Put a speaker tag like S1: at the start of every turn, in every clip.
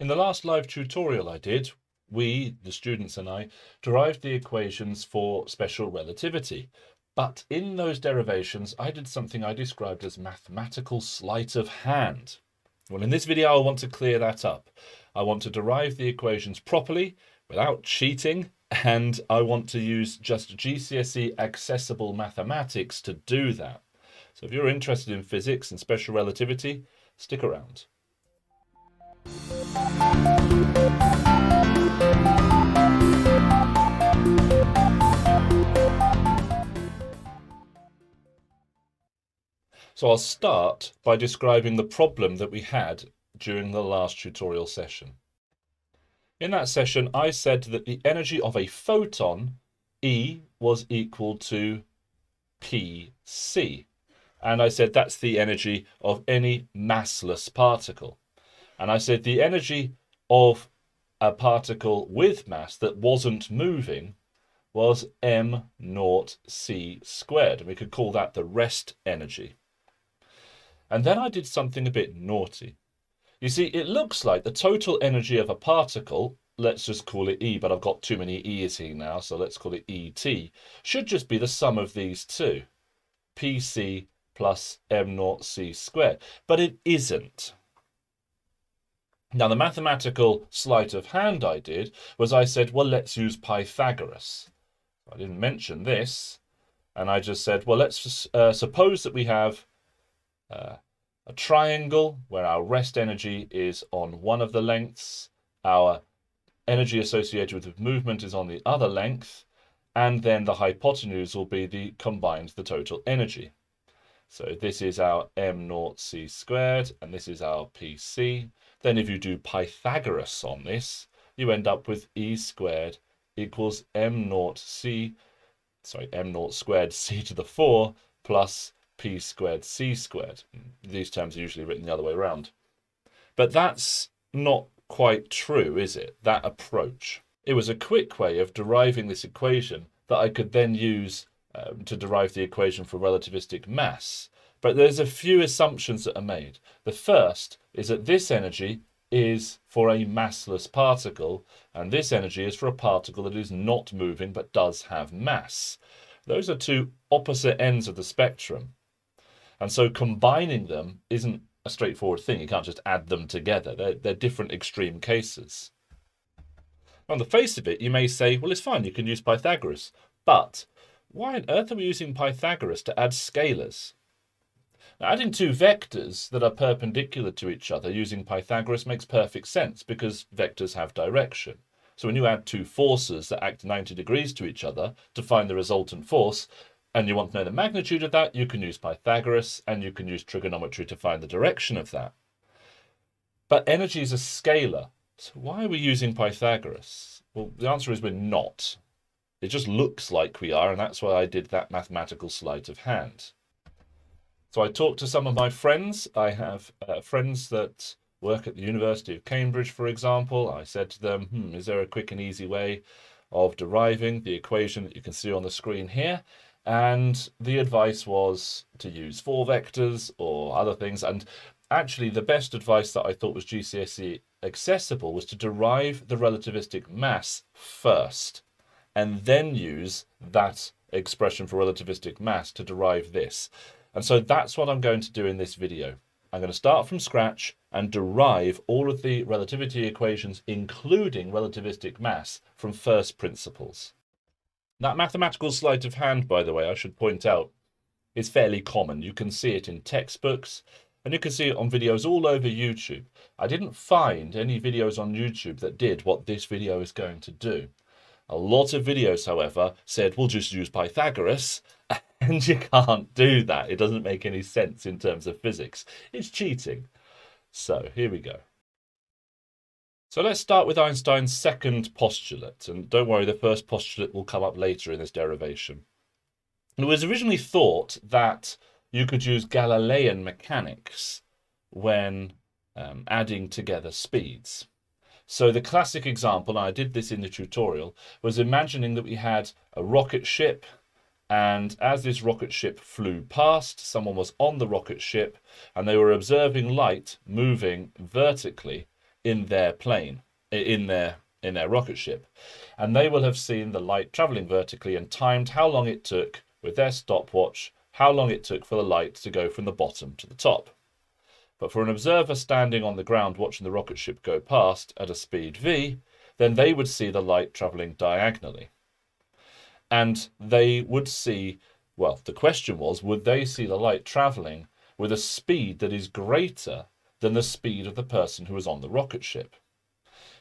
S1: In the last live tutorial I did, we, the students and I, derived the equations for special relativity. But in those derivations, I did something I described as mathematical sleight of hand. Well, in this video, I want to clear that up. I want to derive the equations properly, without cheating, and I want to use just GCSE accessible mathematics to do that. So if you're interested in physics and special relativity, stick around. So I'll start by describing the problem that we had during the last tutorial session. In that session, I said that the energy of a photon, E, was equal to Pc. And I said that's the energy of any massless particle. And I said the energy of a particle with mass that wasn't moving was m0c². And we could call that the rest energy. And then I did something a bit naughty. You see, it looks like the total energy of a particle, let's just call it E, but I've got too many E's here now, so let's call it ET, should just be the sum of these two, Pc plus m0c². But it isn't. Now, the mathematical sleight of hand I did was I said, well, let's use Pythagoras. I didn't mention this, and I just said, well, let's just suppose that we have a triangle where our rest energy is on one of the lengths, our energy associated with movement is on the other length, and then the hypotenuse will be the total energy. So this is our m0c², and this is our Pc. Then if you do Pythagoras on this, you end up with E² equals m0 squared c to the 4 plus P² c². These terms are usually written the other way around. But that's not quite true, is it? That approach. It was a quick way of deriving this equation that I could then use to derive the equation for relativistic mass. But there's a few assumptions that are made. The first is that this energy is for a massless particle, and this energy is for a particle that is not moving but does have mass. Those are two opposite ends of the spectrum. And so combining them isn't a straightforward thing. You can't just add them together. They're different extreme cases. On the face of it, you may say, well, it's fine, you can use Pythagoras. But why on earth are we using Pythagoras to add scalars? Now, adding two vectors that are perpendicular to each other using Pythagoras makes perfect sense because vectors have direction. So when you add two forces that act 90 degrees to each other to find the resultant force, and you want to know the magnitude of that, you can use Pythagoras, and you can use trigonometry to find the direction of that. But energy is a scalar. So why are we using Pythagoras? Well, the answer is we're not. It just looks like we are, and that's why I did that mathematical sleight of hand. So I talked to some of my friends. I have friends that work at the University of Cambridge, for example. I said to them, is there a quick and easy way of deriving the equation that you can see on the screen here? And the advice was to use 4 vectors or other things. And actually, the best advice that I thought was GCSE accessible was to derive the relativistic mass first, and then use that expression for relativistic mass to derive this. And so that's what I'm going to do in this video. I'm going to start from scratch and derive all of the relativity equations, including relativistic mass, from first principles. That mathematical sleight of hand, by the way, I should point out, is fairly common. You can see it in textbooks, and you can see it on videos all over YouTube. I didn't find any videos on YouTube that did what this video is going to do. A lot of videos, however, said, we'll just use Pythagoras, and you can't do that. It doesn't make any sense in terms of physics. It's cheating. So here we go. So let's start with Einstein's second postulate. And don't worry, the first postulate will come up later in this derivation. It was originally thought that you could use Galilean mechanics when adding together speeds. So the classic example, and I did this in the tutorial, was imagining that we had a rocket ship, and as this rocket ship flew past, someone was on the rocket ship, and they were observing light moving vertically in their plane, in their rocket ship, and they will have seen the light traveling vertically and timed how long it took with their stopwatch, how long it took for the light to go from the bottom to the top. But for an observer standing on the ground watching the rocket ship go past at a speed v, then they would see the light traveling diagonally. And they would see, well, the question was, would they see the light traveling with a speed that is greater than the speed of the person who was on the rocket ship?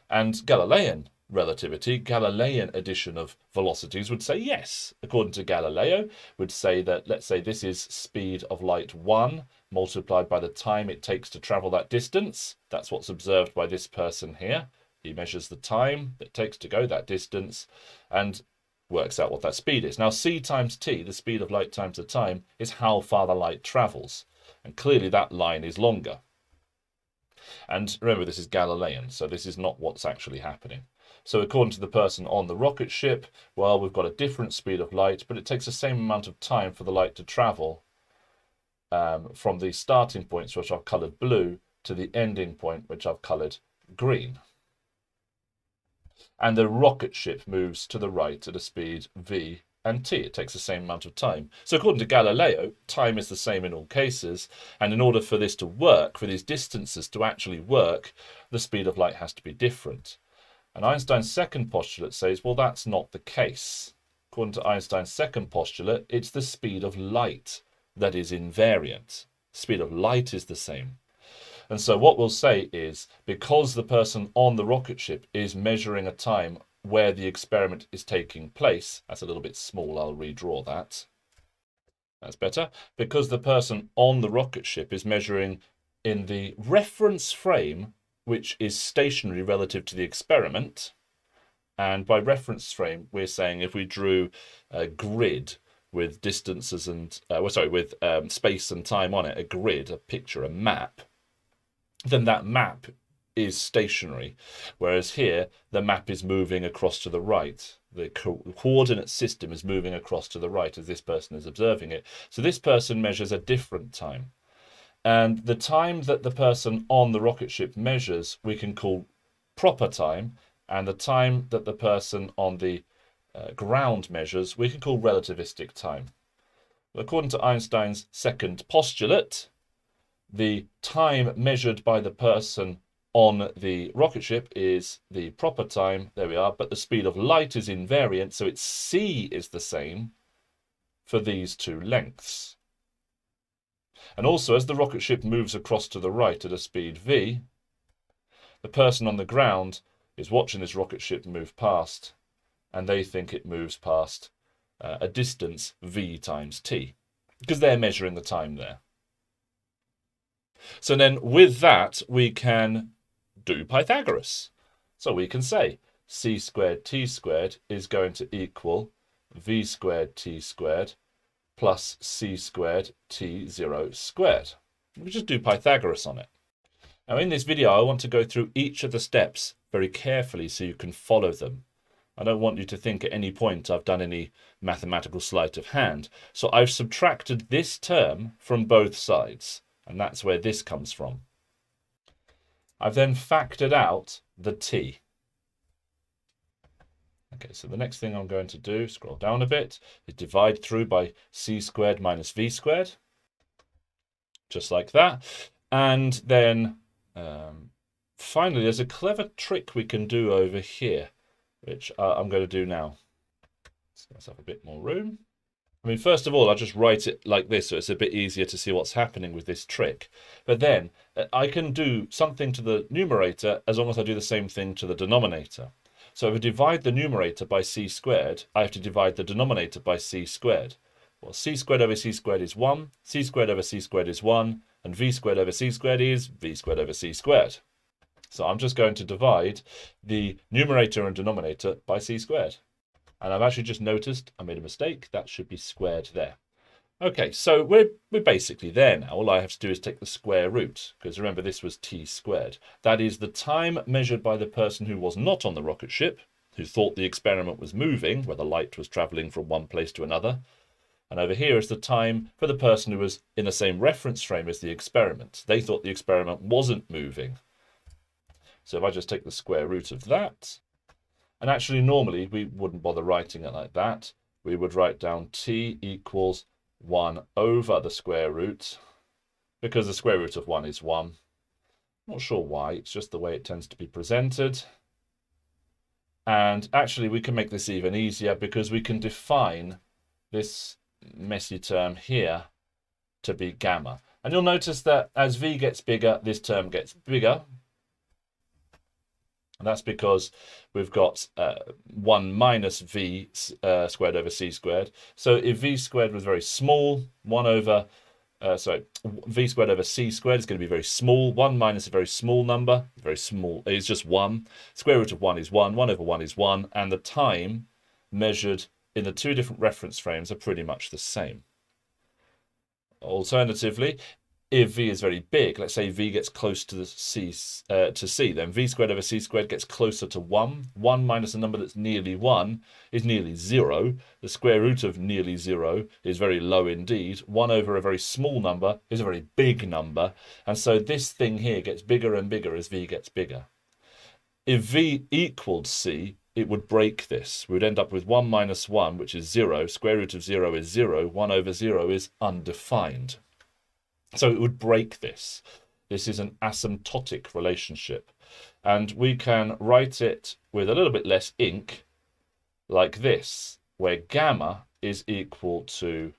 S1: And Galilean relativity, Galilean addition of velocities would say yes. According to Galileo, would say that, let's say this is speed of light 1 multiplied by the time it takes to travel that distance. That's what's observed by this person here. He measures the time it takes to go that distance and works out what that speed is. Now, c times t, the speed of light times the time, is how far the light travels. And clearly that line is longer. And remember, this is Galilean, so this is not what's actually happening. So according to the person on the rocket ship, well, we've got a different speed of light, but it takes the same amount of time for the light to travel from the starting points, which I've coloured blue, to the ending point, which I've coloured green. And the rocket ship moves to the right at a speed v and t. It takes the same amount of time. So according to Galileo, time is the same in all cases, and in order for this to work, for these distances to actually work, the speed of light has to be different. And Einstein's second postulate says, well, that's not the case. According to Einstein's second postulate, it's the speed of light that is invariant. The speed of light is the same. And so what we'll say is, because the person on the rocket ship is measuring a time where the experiment is taking place, that's a little bit small, I'll redraw that. That's better. Because the person on the rocket ship is measuring in the reference frame, which is stationary relative to the experiment. And by reference frame, we're saying if we drew a grid with distances and, with space and time on it, a grid, a picture, a map, then that map is stationary, whereas here the map is moving across to the right. The coordinate system is moving across to the right as this person is observing it. So this person measures a different time. And the time that the person on the rocket ship measures, we can call proper time, and the time that the person on the ground measures, we can call relativistic time. According to Einstein's second postulate, the time measured by the person on the rocket ship is the proper time, there we are, but the speed of light is invariant, so its c is the same for these two lengths. And also, as the rocket ship moves across to the right at a speed v, the person on the ground is watching this rocket ship move past, and they think it moves past a distance v times t, because they're measuring the time there. So then with that, we can do Pythagoras. So we can say c squared t squared is going to equal v squared t squared plus c squared t0 squared. We just do Pythagoras on it. Now in this video, I want to go through each of the steps very carefully so you can follow them. I don't want you to think at any point I've done any mathematical sleight of hand. So I've subtracted this term from both sides. And that's where this comes from. I've then factored out the t. Okay, so the next thing I'm going to do, scroll down a bit, is divide through by c squared minus v squared. Just like that. And then finally, there's a clever trick we can do over here, which I'm going to do now. Let's have a bit more room. I mean, first of all, I'll just write it like this so it's a bit easier to see what's happening with this trick. But then I can do something to the numerator as long as I do the same thing to the denominator. So if I divide the numerator by c squared, I have to divide the denominator by c squared. Well, c squared over c squared is 1, c squared over c squared is 1, and v squared over c squared is v squared over c squared. So I'm just going to divide the numerator and denominator by c squared. And I've actually just noticed I made a mistake. That should be squared there. Okay, so we're basically there now. All I have to do is take the square root, because remember this was t squared. That is the time measured by the person who was not on the rocket ship, who thought the experiment was moving, where the light was travelling from one place to another. And over here is the time for the person who was in the same reference frame as the experiment. They thought the experiment wasn't moving. So if I just take the square root of that, and actually normally we wouldn't bother writing it like that. We would write down t equals 1 over the square root, because the square root of 1 is 1. Not sure why, it's just the way it tends to be presented. And actually we can make this even easier because we can define this messy term here to be gamma. And you'll notice that as v gets bigger, this term gets bigger. And that's because we've got 1 minus v squared over c squared. So if v squared was very small, v squared over c squared is going to be very small. 1 minus a very small number, very small, is just 1. Square root of 1 is 1, 1 over 1 is 1, and the time measured in the two different reference frames are pretty much the same. Alternatively, if v is very big, let's say v gets close to c, then v squared over c squared gets closer to 1. 1 minus a number that's nearly 1 is nearly 0. The square root of nearly 0 is very low indeed. 1 over a very small number is a very big number. And so this thing here gets bigger and bigger as v gets bigger. If v equaled c, it would break this. We would end up with 1 minus 1, which is 0. Square root of 0 is 0. 1 over 0 is undefined. So it would break this. This is an asymptotic relationship. And we can write it with a little bit less ink like this, where gamma is equal to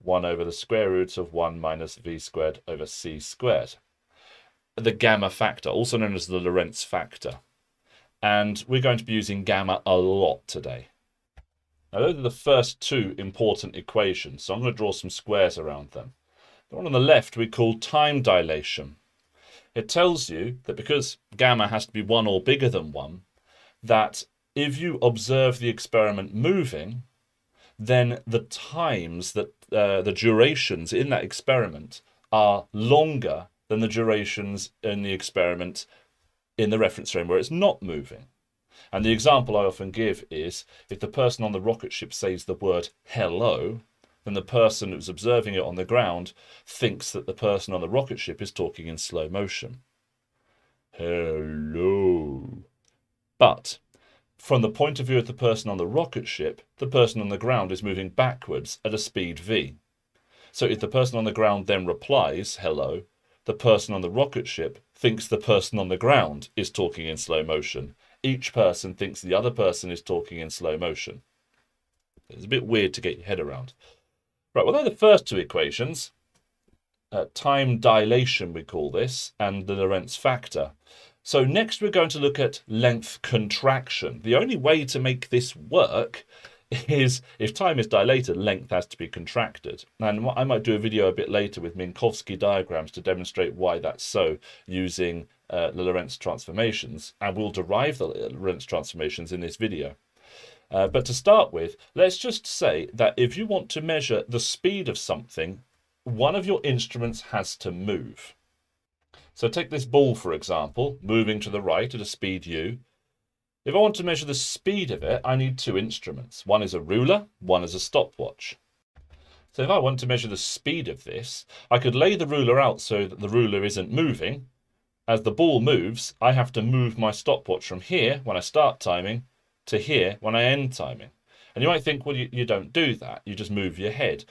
S1: 1 over the square root of 1 minus v squared over c squared. The gamma factor, also known as the Lorentz factor. And we're going to be using gamma a lot today. Now, those are the first two important equations, so I'm going to draw some squares around them. The one on the left we call time dilation. It tells you that because gamma has to be 1 or bigger than 1, that if you observe the experiment moving, then the times, that the durations in that experiment are longer than the durations in the experiment in the reference frame where it's not moving. And the example I often give is if the person on the rocket ship says the word hello, then the person who's observing it on the ground thinks that the person on the rocket ship is talking in slow motion. Hello. But from the point of view of the person on the rocket ship, the person on the ground is moving backwards at a speed v. So if the person on the ground then replies hello, the person on the rocket ship thinks the person on the ground is talking in slow motion. Each person thinks the other person is talking in slow motion. It's a bit weird to get your head around. Right, well, they're the first two equations. Time dilation, we call this, and the Lorentz factor. So next we're going to look at length contraction. The only way to make this work is if time is dilated, length has to be contracted. And I might do a video a bit later with Minkowski diagrams to demonstrate why that's so using the Lorentz transformations. And we'll derive the Lorentz transformations in this video. But to start with, let's just say that if you want to measure the speed of something, one of your instruments has to move. So take this ball, for example, moving to the right at a speed u. If I want to measure the speed of it, I need two instruments. One is a ruler, one is a stopwatch. So if I want to measure the speed of this, I could lay the ruler out so that the ruler isn't moving. As the ball moves, I have to move my stopwatch from here when I start timing to here when I end timing. And you might think, well, you don't do that. You just move your head.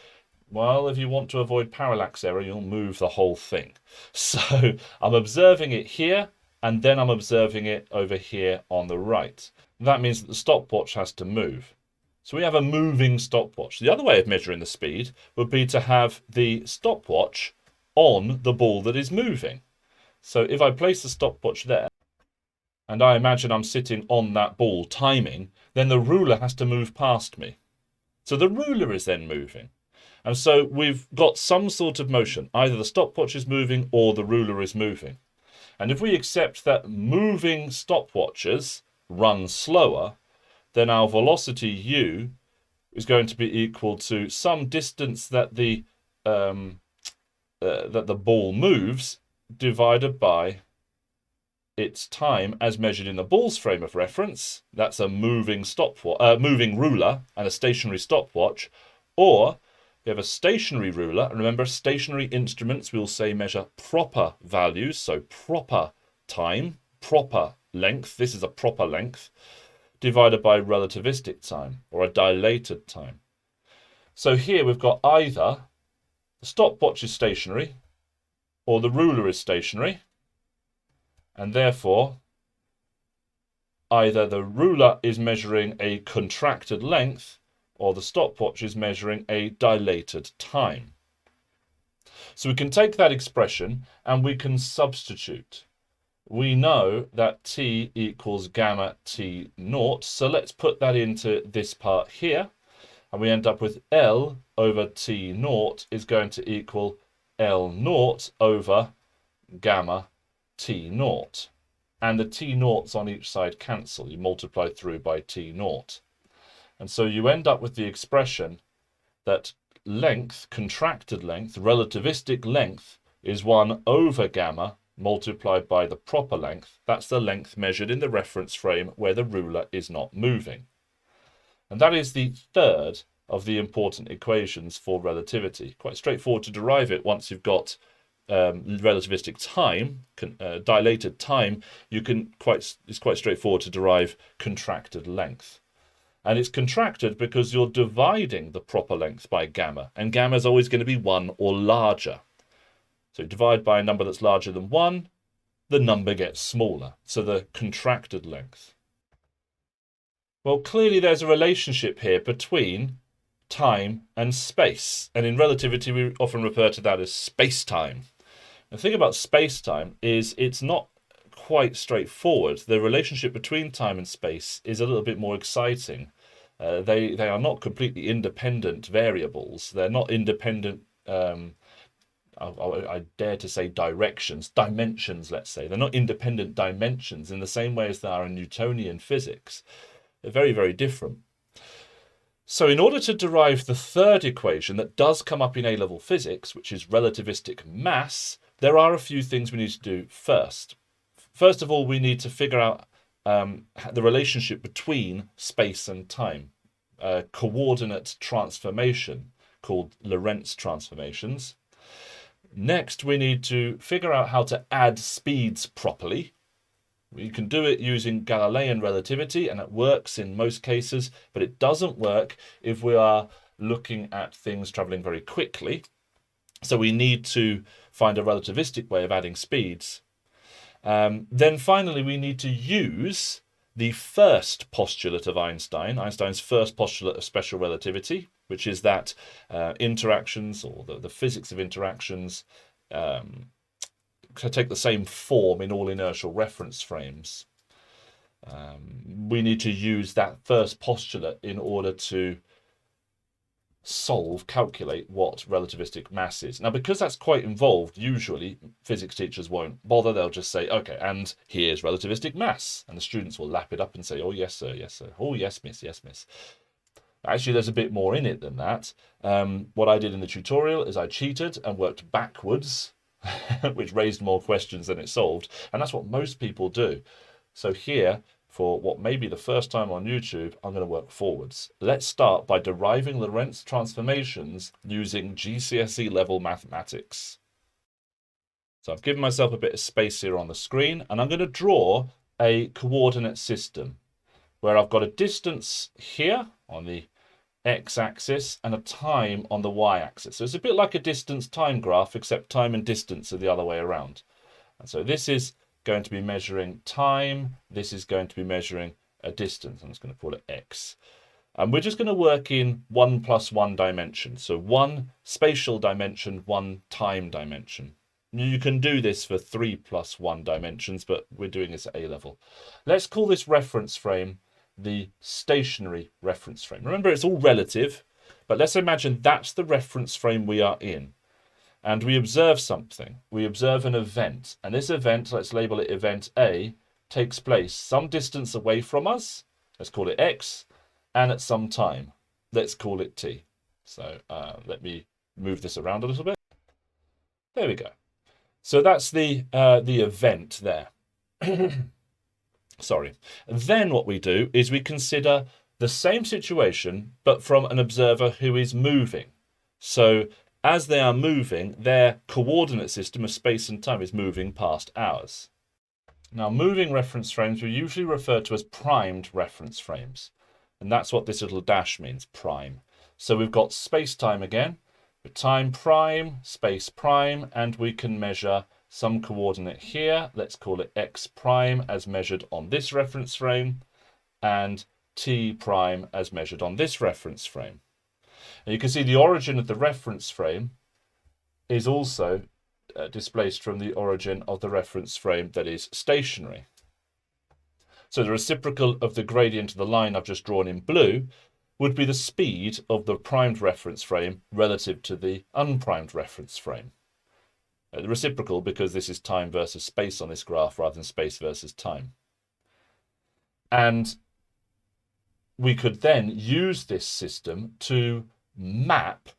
S1: Well, if you want to avoid parallax error, you'll move the whole thing. So I'm observing it here, and then I'm observing it over here on the right. That means that the stopwatch has to move. So we have a moving stopwatch. The other way of measuring the speed would be to have the stopwatch on the ball that is moving. So if I place the stopwatch there, and I imagine I'm sitting on that ball timing, then the ruler has to move past me. So the ruler is then moving. And so we've got some sort of motion. Either the stopwatch is moving or the ruler is moving. And if we accept that moving stopwatches run slower, then our velocity u is going to be equal to some distance that the ball moves divided by its time as measured in the ball's frame of reference. That's a moving moving ruler and a stationary stopwatch. Or we have a stationary ruler, and remember, stationary instruments we'll say measure proper values, so proper time, proper length, this is a proper length, divided by relativistic time, or a dilated time. So here we've got either the stopwatch is stationary, or the ruler is stationary, and therefore either the ruler is measuring a contracted length, or the stopwatch is measuring a dilated time. So we can take that expression and we can substitute. We know that t equals gamma t naught, so let's put that into this part here, and we end up with L over t naught is going to equal L naught over gamma t naught. And the t naughts on each side cancel. You multiply through by t naught. And so you end up with the expression that length, contracted length, relativistic length, is 1 over gamma multiplied by the proper length. That's the length measured in the reference frame where the ruler is not moving. And that is the third of the important equations for relativity. Quite straightforward to derive it once you've got relativistic time, dilated time. It's quite straightforward to derive contracted length. And it's contracted because you're dividing the proper length by gamma, and gamma is always going to be 1 or larger. So divide by a number that's larger than 1, the number gets smaller, so the contracted length. Well, clearly there's a relationship here between time and space, and in relativity we often refer to that as space-time. The thing about space-time is it's not quite straightforward. The relationship between time and space is a little bit more exciting. They are not completely independent variables. They're not independent, I dare to say dimensions, let's say. They're not independent dimensions in the same way as they are in Newtonian physics. They're very, very different. So in order to derive the third equation that does come up in A-level physics, which is relativistic mass, there are a few things we need to do first. First of all, we need to figure out the relationship between space and time, a coordinate transformation called Lorentz transformations. Next, we need to figure out how to add speeds properly. We can do it using Galilean relativity, and it works in most cases, but it doesn't work if we are looking at things traveling very quickly. So we need to find a relativistic way of adding speeds. Then finally, we need to use the first postulate of Einstein's first postulate of special relativity, which is that interactions, or the physics of interactions, take the same form in all inertial reference frames. We need to use that first postulate in order to calculate what relativistic mass is. Now, because that's quite involved, usually physics teachers won't bother. They'll just say, okay, and here's relativistic mass. And the students will lap it up and say, oh, yes, sir, yes, sir. Oh, yes, miss, yes, miss. Actually, there's a bit more in it than that. What I did in the tutorial is I cheated and worked backwards, which raised more questions than it solved. And that's what most people do. So here, for what may be the first time on YouTube, I'm going to work forwards. Let's start by deriving Lorentz transformations using GCSE level mathematics. So I've given myself a bit of space here on the screen, and I'm going to draw a coordinate system where I've got a distance here on the x-axis and a time on the y-axis. So it's a bit like a distance-time graph, except time and distance are the other way around. And so this is going to be measuring time. This is going to be measuring a distance. I'm just going to call it x. And we're just going to work in 1 + 1 dimension. So 1 spatial dimension, 1 time dimension. You can do this for 3 + 1 dimensions, but we're doing this at A level. Let's call this reference frame the stationary reference frame. Remember, it's all relative, but let's imagine that's the reference frame we are in. And we observe something. We observe an event. And this event, let's label it event A, takes place some distance away from us. Let's call it x. And at some time. Let's call it t. So let me move this around a little bit. There we go. So that's the event there. Sorry. Then what we do is we consider the same situation, but from an observer who is moving. So as they are moving, their coordinate system of space and time is moving past ours. Now, moving reference frames we usually refer to as primed reference frames. And that's what this little dash means, prime. So we've got space-time again, with time prime, space prime, and we can measure some coordinate here. Let's call it x prime as measured on this reference frame, and t prime as measured on this reference frame. And you can see the origin of the reference frame is also displaced from the origin of the reference frame that is stationary. So the reciprocal of the gradient of the line I've just drawn in blue would be the speed of the primed reference frame relative to the unprimed reference frame. The reciprocal because this is time versus space on this graph rather than space versus time. And we could then use this system to map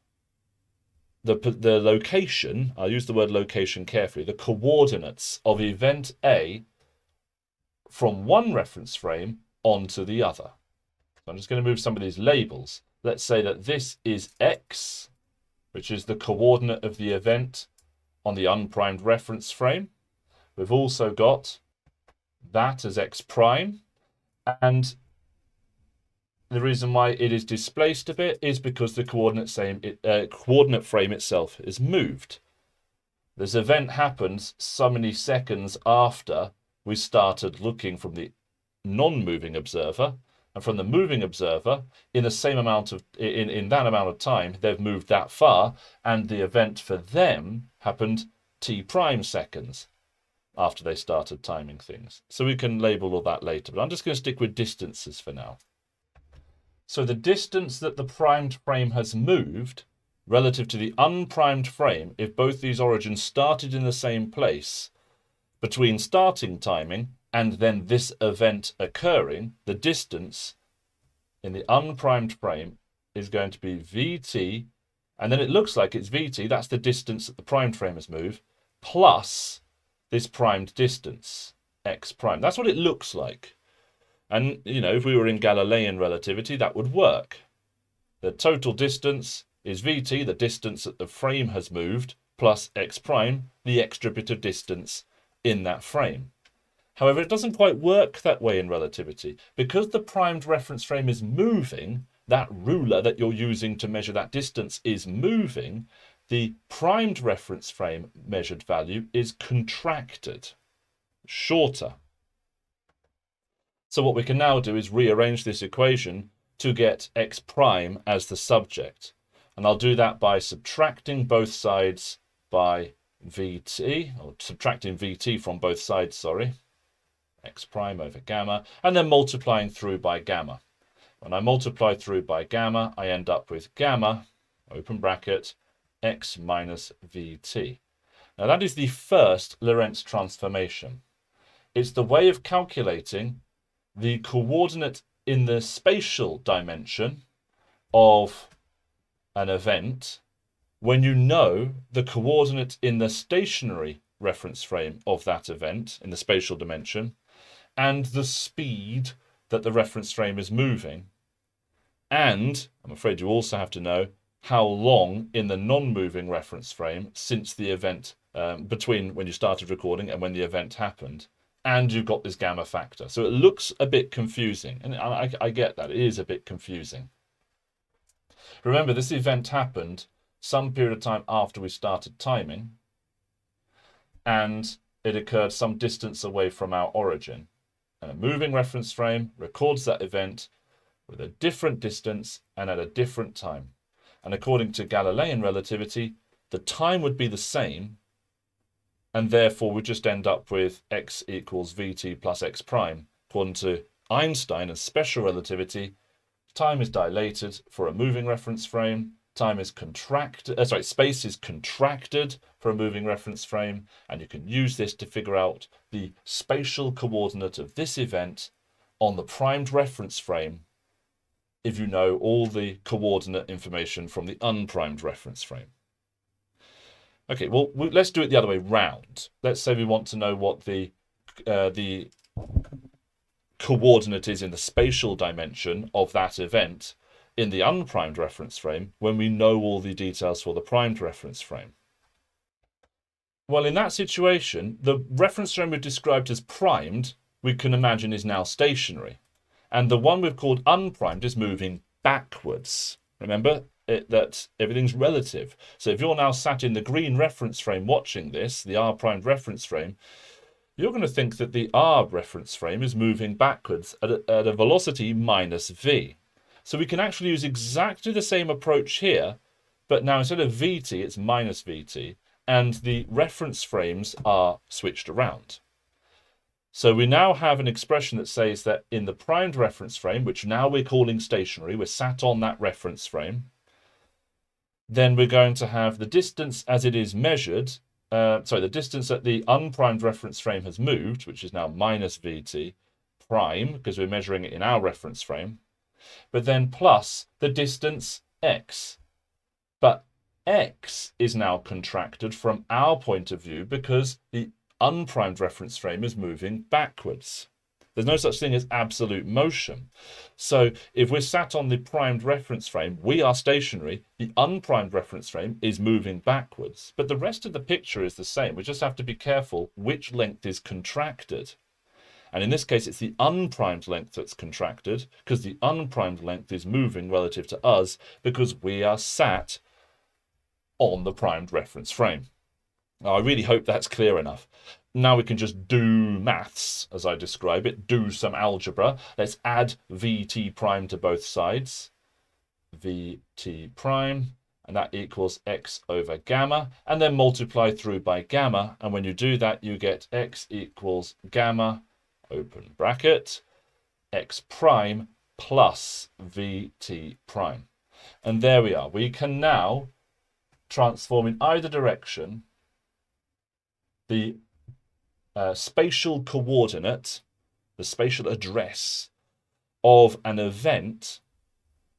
S1: the location, I'll use the word location carefully, the coordinates of event A from one reference frame onto the other. So I'm just going to move some of these labels. Let's say that this is x, which is the coordinate of the event on the unprimed reference frame. We've also got that as x prime, and the reason why it is displaced a bit is because the coordinate frame itself is moved. This event happens so many seconds after we started looking from the non-moving observer, and from the moving observer, in the same amount of in that amount of time, they've moved that far, and the event for them happened t prime seconds after they started timing things. So we can label all that later, but I'm just going to stick with distances for now. So the distance that the primed frame has moved relative to the unprimed frame, if both these origins started in the same place between starting timing and then this event occurring, the distance in the unprimed frame is going to be vt, and then it looks like it's vt, that's the distance that the primed frame has moved, plus this primed distance, x prime. That's what it looks like. And, you know, if we were in Galilean relativity, that would work. The total distance is vt, the distance that the frame has moved, plus x prime, the extra bit of distance in that frame. However, it doesn't quite work that way in relativity. Because the primed reference frame is moving, that ruler that you're using to measure that distance is moving, the primed reference frame measured value is contracted, shorter. So what we can now do is rearrange this equation to get x prime as the subject. And I'll do that by subtracting both sides by vt, or subtracting vt from both sides, sorry, x prime over gamma, and then multiplying through by gamma. When I multiply through by gamma, I end up with gamma, open bracket, x minus vt. Now that is the first Lorentz transformation. It's the way of calculating the coordinate in the spatial dimension of an event when you know the coordinate in the stationary reference frame of that event in the spatial dimension and the speed that the reference frame is moving. And I'm afraid you also have to know how long in the non-moving reference frame since the event, between when you started recording and when the event happened. And you've got this gamma factor. So it looks a bit confusing. And I get that. It is a bit confusing. Remember, this event happened some period of time after we started timing. And it occurred some distance away from our origin. And a moving reference frame records that event with a different distance and at a different time. And according to Galilean relativity, the time would be the same, and therefore we just end up with x equals vt plus x prime. According to Einstein and special relativity, time is dilated for a moving reference frame, space is contracted for a moving reference frame, and you can use this to figure out the spatial coordinate of this event on the primed reference frame if you know all the coordinate information from the unprimed reference frame. Okay, well, let's do it the other way round. Let's say we want to know what the coordinate is in the spatial dimension of that event in the unprimed reference frame when we know all the details for the primed reference frame. Well, in that situation, the reference frame we've described as primed, we can imagine is now stationary. And the one we've called unprimed is moving backwards. Remember that everything's relative. So if you're now sat in the green reference frame watching this, the R primed reference frame, you're going to think that the R reference frame is moving backwards at a velocity minus v. So we can actually use exactly the same approach here, but now instead of vt, it's minus vt, and the reference frames are switched around. So we now have an expression that says that in the primed reference frame, which now we're calling stationary, we're sat on that reference frame, then we're going to have the distance as it is measured, the distance that the unprimed reference frame has moved, which is now minus vt prime, because we're measuring it in our reference frame, but then plus the distance x. But x is now contracted from our point of view because the unprimed reference frame is moving backwards. There's no such thing as absolute motion. So if we're sat on the primed reference frame, we are stationary. The unprimed reference frame is moving backwards. But the rest of the picture is the same. We just have to be careful which length is contracted. And in this case, it's the unprimed length that's contracted because the unprimed length is moving relative to us because we are sat on the primed reference frame. Now, I really hope that's clear enough. Now we can just do maths, as I describe it, do some algebra. Let's add vt prime to both sides. Vt prime, and that equals x over gamma, and then multiply through by gamma. And when you do that, you get x equals gamma, open bracket, x prime plus vt prime. And there we are. We can now transform in either direction the spatial coordinate, the spatial address of an event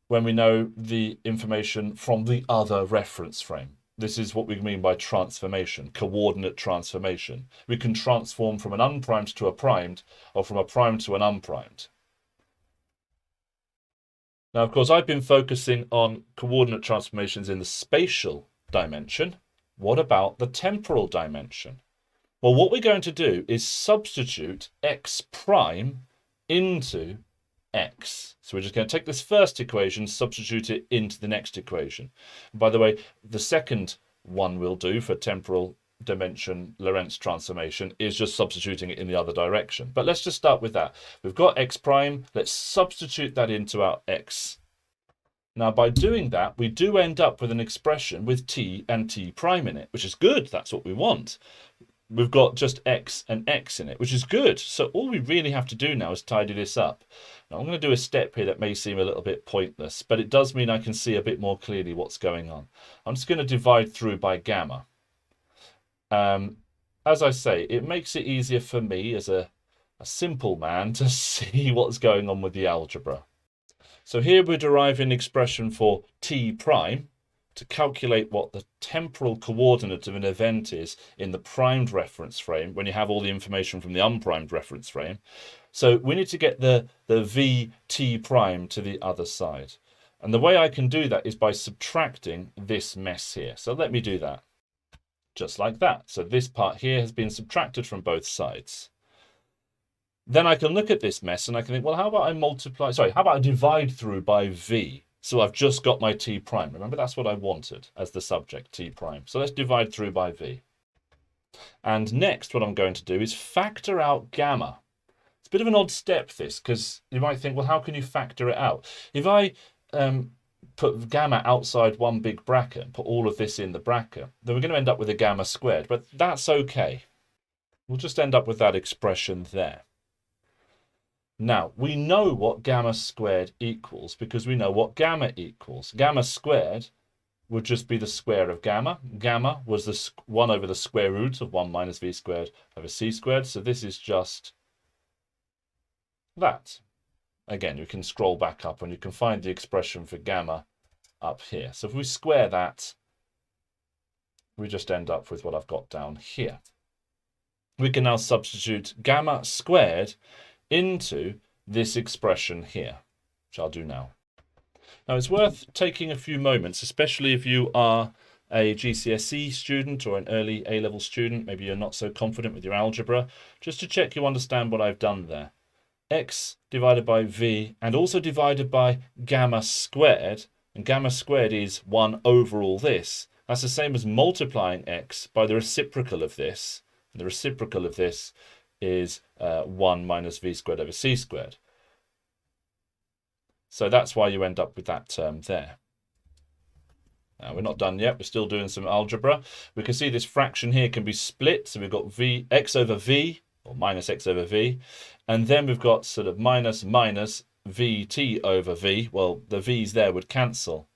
S1: when we know the information from the other reference frame. This is what we mean by transformation, coordinate transformation. We can transform from an unprimed to a primed, or from a primed to an unprimed. Now, of course, I've been focusing on coordinate transformations in the spatial dimension. What about the temporal dimension? Well, what we're going to do is substitute x prime into x. So we're just going to take this first equation, substitute it into the next equation. And by the way, the second one we'll do for temporal dimension Lorentz transformation is just substituting it in the other direction. But let's just start with that. We've got x prime. Let's substitute that into our x. Now, by doing that, we do end up with an expression with t and t prime in it, which is good. That's what we want. We've got just x and x in it, which is good. So all we really have to do now is tidy this up. Now, I'm going to do a step here that may seem a little bit pointless, but it does mean I can see a bit more clearly what's going on. I'm just going to divide through by gamma. As I say, it makes it easier for me as a simple man to see what's going on with the algebra. So here we're deriving an expression for t prime to calculate what the temporal coordinate of an event is in the primed reference frame when you have all the information from the unprimed reference frame. So we need to get the vt prime to the other side. And the way I can do that is by subtracting this mess here. So let me do that. Just like that. So this part here has been subtracted from both sides. Then I can look at this mess and I can think, well, how about I divide through by v? So I've just got my t prime. Remember, that's what I wanted as the subject, t prime. So let's divide through by v. And next, what I'm going to do is factor out gamma. It's a bit of an odd step, this, because you might think, well, how can you factor it out? If I put gamma outside one big bracket and put all of this in the bracket, then we're going to end up with a gamma squared, but that's okay. We'll just end up with that expression there. Now, we know what gamma squared equals because we know what gamma equals. Gamma squared would just be the square of gamma. Gamma was the 1 over the square root of 1 minus v squared over c squared. So this is just that. Again, you can scroll back up and you can find the expression for gamma up here. So if we square that, we just end up with what I've got down here. We can now substitute gamma squared into this expression here, which I'll do now. Now, it's worth taking a few moments, especially if you are a GCSE student or an early A-level student, maybe you're not so confident with your algebra, just to check you understand what I've done there. X divided by V and also divided by gamma squared, and gamma squared is 1 over all this. That's the same as multiplying X by the reciprocal of this. And the reciprocal of this is 1 minus V squared over C squared. So that's why you end up with that term there. Now, we're not done yet. We're still doing some algebra. We can see this fraction here can be split. So we've got x over v, or minus x over v. And then we've got sort of minus vt over v. Well, the v's there would cancel.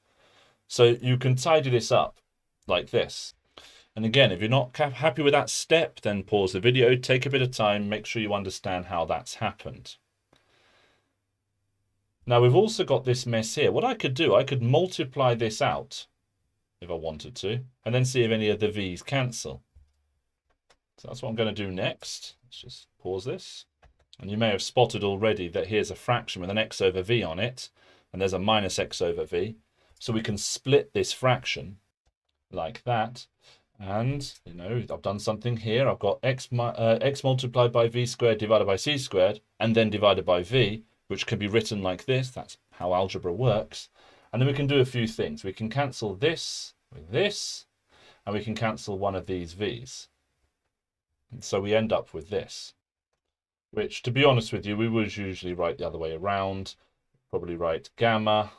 S1: So you can tidy this up like this. And again, if you're not happy with that step, then pause the video, take a bit of time, make sure you understand how that's happened. Now we've also got this mess here. What I could do, I could multiply this out if I wanted to, and then see if any of the v's cancel. So that's what I'm going to do next. Let's just pause this. And you may have spotted already that here's a fraction with an x over v on it, and there's a minus x over v. So we can split this fraction like that. And, you know, I've done something here. I've got x multiplied by v squared divided by c squared, and then divided by v, which can be written like this. That's how algebra works. And then we can do a few things. We can cancel this with this, and we can cancel one of these v's. And so we end up with this, which, to be honest with you, we would usually write the other way around. Probably write gamma,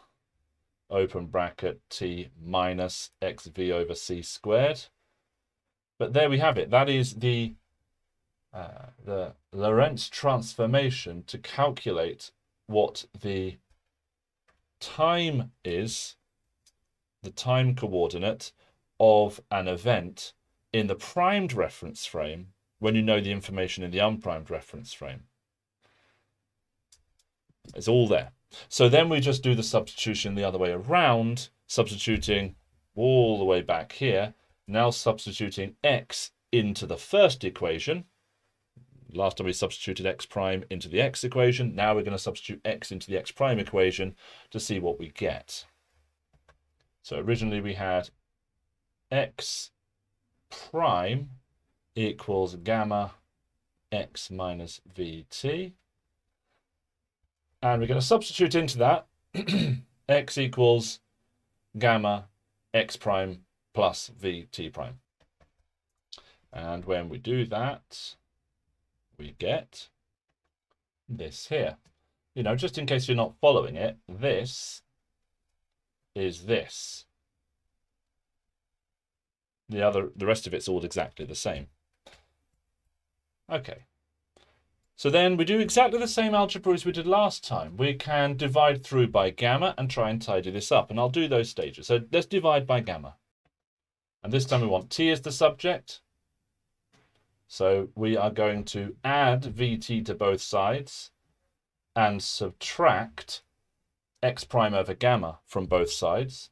S1: open bracket, t minus xv over c squared. But there we have it. That is the Lorentz transformation to calculate what the time is, the time coordinate of an event in the primed reference frame when you know the information in the unprimed reference frame. It's all there. So then we just do the substitution the other way around, substituting all the way back here, now substituting x into the first equation. Last time we substituted x prime into the x equation. Now we're going to substitute x into the x prime equation to see what we get. So originally we had x prime equals gamma x minus vt. And we're going to substitute into that x equals gamma x prime plus vt prime. And when we do that, we get this here. You know, just in case you're not following it, this is this. The rest of it's all exactly the same. Okay. So then we do exactly the same algebra as we did last time. We can divide through by gamma and try and tidy this up. And I'll do those stages. So let's divide by gamma. And this time we want t as the subject. So we are going to add vt to both sides and subtract x prime over gamma from both sides.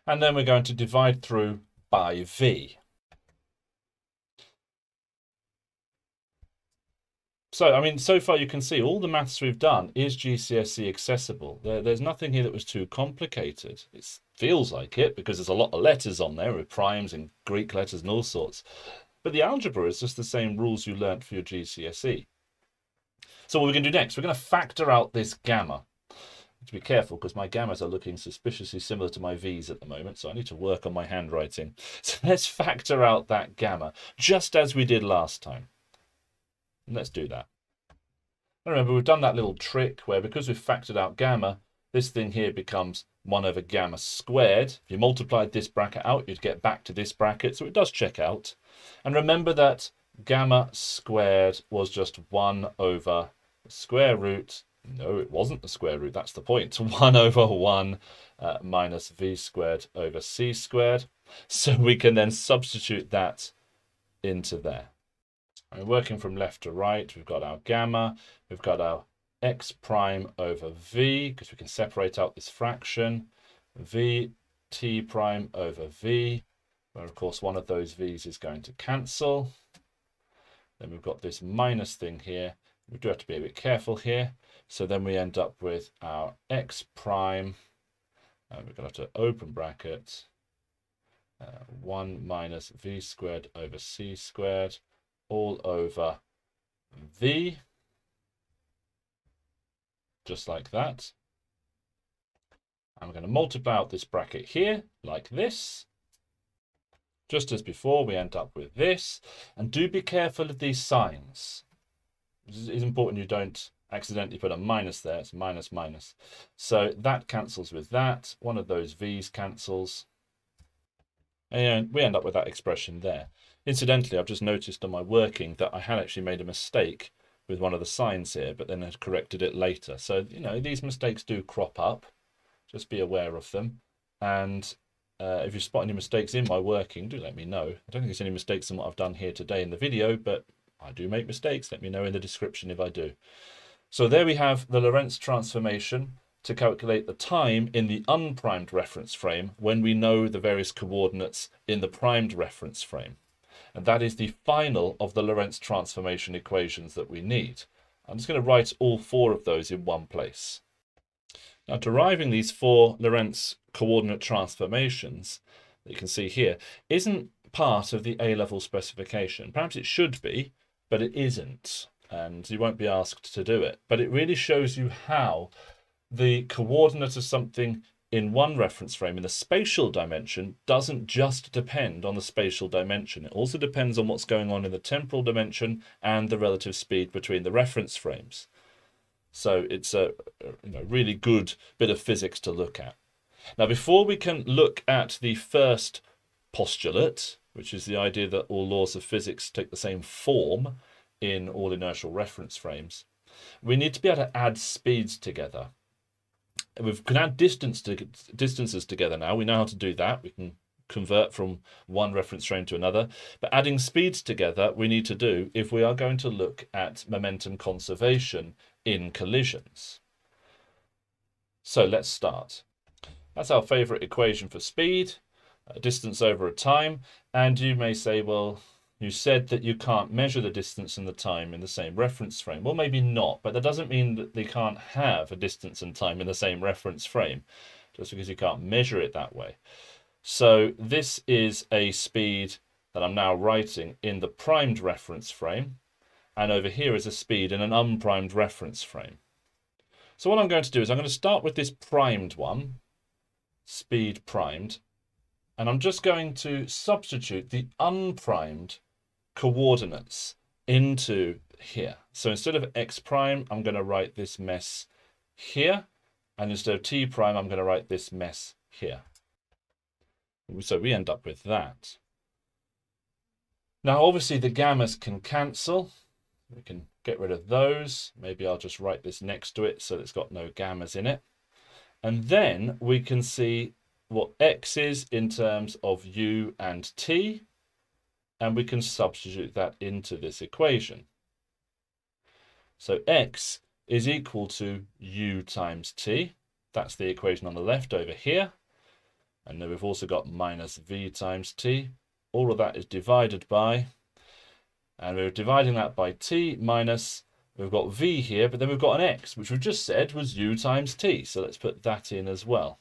S1: And then we're going to divide through by v. So, I mean, so far you can see all the maths we've done is GCSE accessible. There's nothing here that was too complicated. It feels like it because there's a lot of letters on there with primes and Greek letters and all sorts. But the algebra is just the same rules you learnt for your GCSE. So what we're going to do next, we're going to factor out this gamma. To be careful because my gammas are looking suspiciously similar to my v's at the moment, so I need to work on my handwriting. So let's factor out that gamma, just as we did last time. And let's do that. Remember, we've done that little trick where because we've factored out gamma, this thing here becomes 1 over gamma squared. If you multiplied this bracket out, you'd get back to this bracket, so it does check out. And remember that gamma squared was just 1 over the square root. No, it wasn't the square root, that's the point. 1 over 1 minus v squared over c squared. So we can then substitute that into there. And working from left to right, we've got our gamma, we've got our x prime over v, because we can separate out this fraction, v t prime over v, where of course one of those v's is going to cancel. Then we've got this minus thing here. We do have to be a bit careful here. So then we end up with our x prime, and we're going to have to open bracket, 1 minus v squared over c squared all over v, just like that. I'm going to multiply out this bracket here like this. Just as before, we end up with this. And do be careful of these signs. It's important you don't accidentally put a minus there. It's minus, minus. So that cancels with that. One of those v's cancels. And we end up with that expression there. Incidentally, I've just noticed on my working that I had actually made a mistake with one of the signs here, but then had corrected it later. So, you know, these mistakes do crop up. Just be aware of them. And if you spot any mistakes in my working, do let me know. I don't think there's any mistakes in what I've done here today in the video, but I do make mistakes. Let me know in the description if I do. So there we have the Lorentz transformation to calculate the time in the unprimed reference frame when we know the various coordinates in the primed reference frame. And that is the final of the Lorentz transformation equations that we need. I'm just going to write all four of those in one place. Now, deriving these four Lorentz coordinate transformations that you can see here isn't part of the A-level specification. Perhaps it should be, but it isn't, and you won't be asked to do it. But it really shows you how the coordinate of something in one reference frame in the spatial dimension doesn't just depend on the spatial dimension. It also depends on what's going on in the temporal dimension and the relative speed between the reference frames. So it's a really good bit of physics to look at. Now, before we can look at the first postulate, which is the idea that all laws of physics take the same form in all inertial reference frames, we need to be able to add speeds together. We can add distances together now. We know how to do that. We can convert from one reference frame to another. But adding speeds together, we need to do if we are going to look at momentum conservation in collisions. So let's start. That's our favorite equation for speed, distance over a time. And you may say, well, you said that you can't measure the distance and the time in the same reference frame. Well, maybe not, but that doesn't mean that they can't have a distance and time in the same reference frame, just because you can't measure it that way. So this is a speed that I'm now writing in the primed reference frame. And over here is a speed in an unprimed reference frame. So what I'm going to do is I'm going to start with this primed one, speed primed, and I'm just going to substitute the unprimed coordinates into here. So instead of x prime, I'm going to write this mess here, and instead of t prime, I'm going to write this mess here. So we end up with that. Now, obviously, the gammas can cancel. We can get rid of those. Maybe I'll just write this next to it so it's got no gammas in it. And then we can see what x is in terms of u and t. And we can substitute that into this equation. So x is equal to u times t. That's the equation on the left over here. And then we've also got minus v times t. All of that is divided by, and we're dividing that by t minus, we've got v here, but then we've got an x, which we've just said was u times t. So let's put that in as well.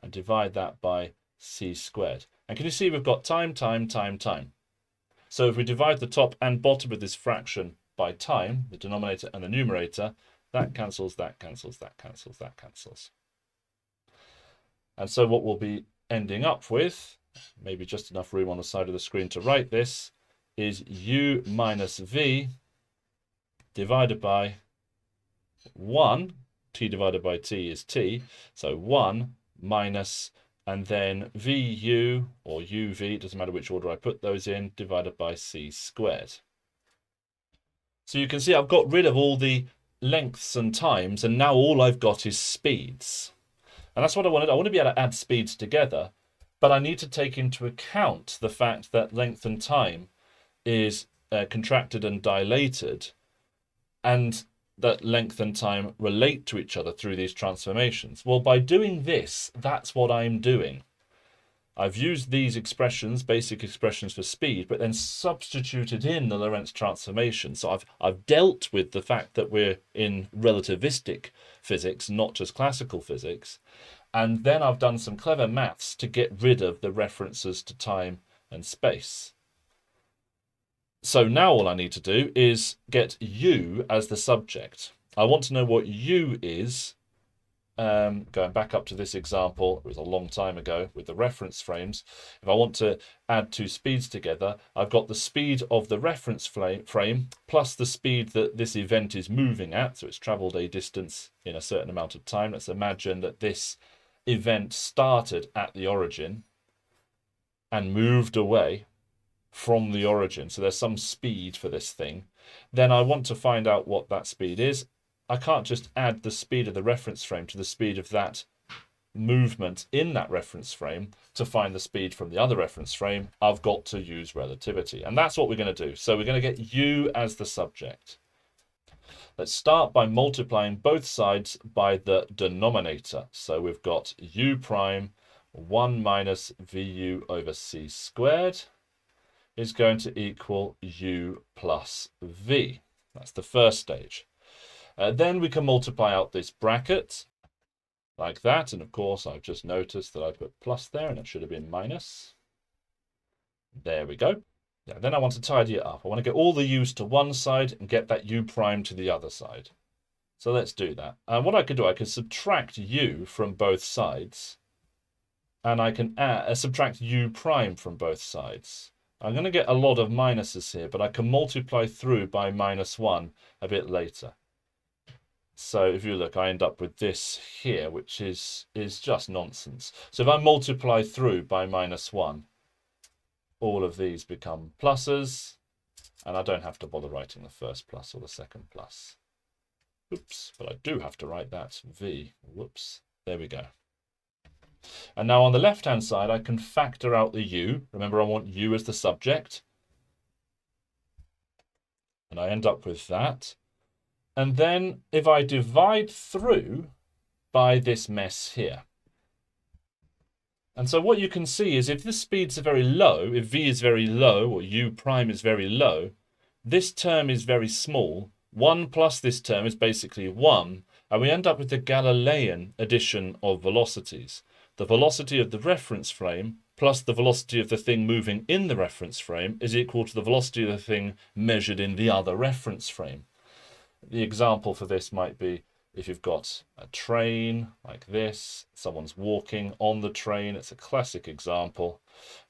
S1: And divide that by c squared. And can you see we've got time, time, time, time. So if we divide the top and bottom of this fraction by time, the denominator and the numerator, that cancels, that cancels, that cancels, that cancels. And so what we'll be ending up with, maybe just enough room on the side of the screen to write this, is u minus v divided by 1, t divided by t is t, so 1 minus, and then vu or uv, doesn't matter which order I put those in, divided by c squared. So you can see I've got rid of all the lengths and times, and now all I've got is speeds. And that's what I wanted. I want to be able to add speeds together, but I need to take into account the fact that length and time is contracted and dilated, and that length and time relate to each other through these transformations. Well, by doing this, that's what I'm doing. I've used these expressions, basic expressions for speed, but then substituted in the Lorentz transformation. So I've dealt with the fact that we're in relativistic physics, not just classical physics, And then I've done some clever maths to get rid of the references to time and space. So now all I need to do is get u as the subject. I want to know what u is. Going back up to this example, it was a long time ago with the reference frames. If I want to add two speeds together, I've got the speed of the reference frame plus the speed that this event is moving at. So it's traveled a distance in a certain amount of time. Let's imagine that this event started at the origin and moved away from the origin. So there's some speed for this thing. Then I want to find out what that speed is. I can't just add the speed of the reference frame to the speed of that movement in that reference frame to find the speed from the other reference frame. I've got to use relativity. And that's what we're going to do. So we're going to get u as the subject. Let's start by multiplying both sides by the denominator. So we've got u prime 1 minus vu over c squared is going to equal u plus v. That's the first stage. Then we can multiply out this bracket like that. And of course, I've just noticed that I put plus there and it should have been minus. There we go. Yeah, then I want to tidy it up. I want to get all the u's to one side and get that u prime to the other side. So let's do that. And what I could do, I could subtract u from both sides. And I can subtract u prime from both sides. I'm going to get a lot of minuses here, but I can multiply through by -1 a bit later. So if you look, I end up with this here, which is just nonsense. So if I multiply through by -1, all of these become pluses, and I don't have to bother writing the first plus or the second plus. Oops, but I do have to write that v. Whoops, there we go. And now on the left-hand side, I can factor out the u. Remember, I want u as the subject. And I end up with that. And then if I divide through by this mess here. And so what you can see is if the speeds are very low, if v is very low or u prime is very low, this term is very small. 1 plus this term is basically 1. And we end up with the Galilean addition of velocities. The velocity of the reference frame plus the velocity of the thing moving in the reference frame is equal to the velocity of the thing measured in the other reference frame. The example for this might be if you've got a train like this, someone's walking on the train. It's a classic example.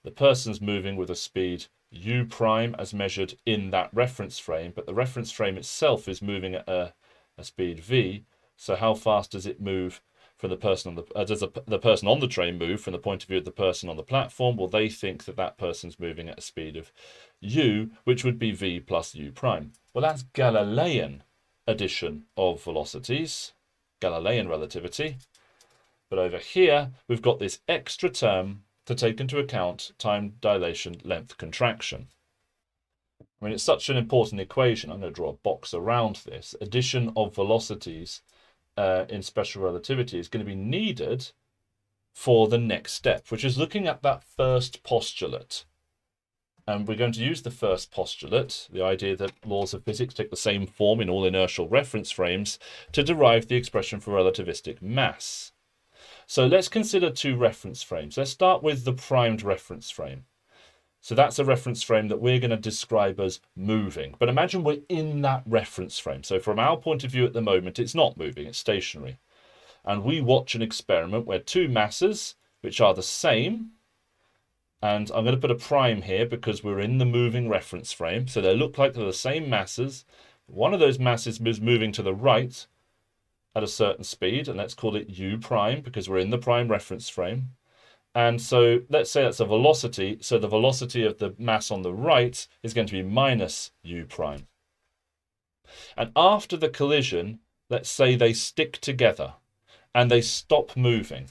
S1: The person's moving with a speed u prime as measured in that reference frame, but the reference frame itself is moving at a speed v. So how fast does it move from the person on the does the person on the train move from the point of view of the person on the platform? Well, they think that that person's moving at a speed of u, which would be v plus u prime. Well, that's Galilean addition of velocities, Galilean relativity. But over here, we've got this extra term to take into account time dilation, length contraction. I mean, it's such an important equation. I'm going to draw a box around this. Addition of velocities in special relativity is going to be needed for the next step, which is looking at that first postulate. And we're going to use the first postulate, the idea that laws of physics take the same form in all inertial reference frames, to derive the expression for relativistic mass. So let's consider two reference frames. Let's start with the primed reference frame. So that's a reference frame that we're going to describe as moving. But imagine we're in that reference frame. So from our point of view at the moment, it's not moving, it's stationary. And we watch an experiment where two masses, which are the same, and I'm going to put a prime here because we're in the moving reference frame. So they look like they're the same masses. One of those masses is moving to the right at a certain speed, and let's call it u prime because we're in the prime reference frame. And so let's say that's a velocity. So the velocity of the mass on the right is going to be minus u prime. And after the collision, let's say they stick together and they stop moving.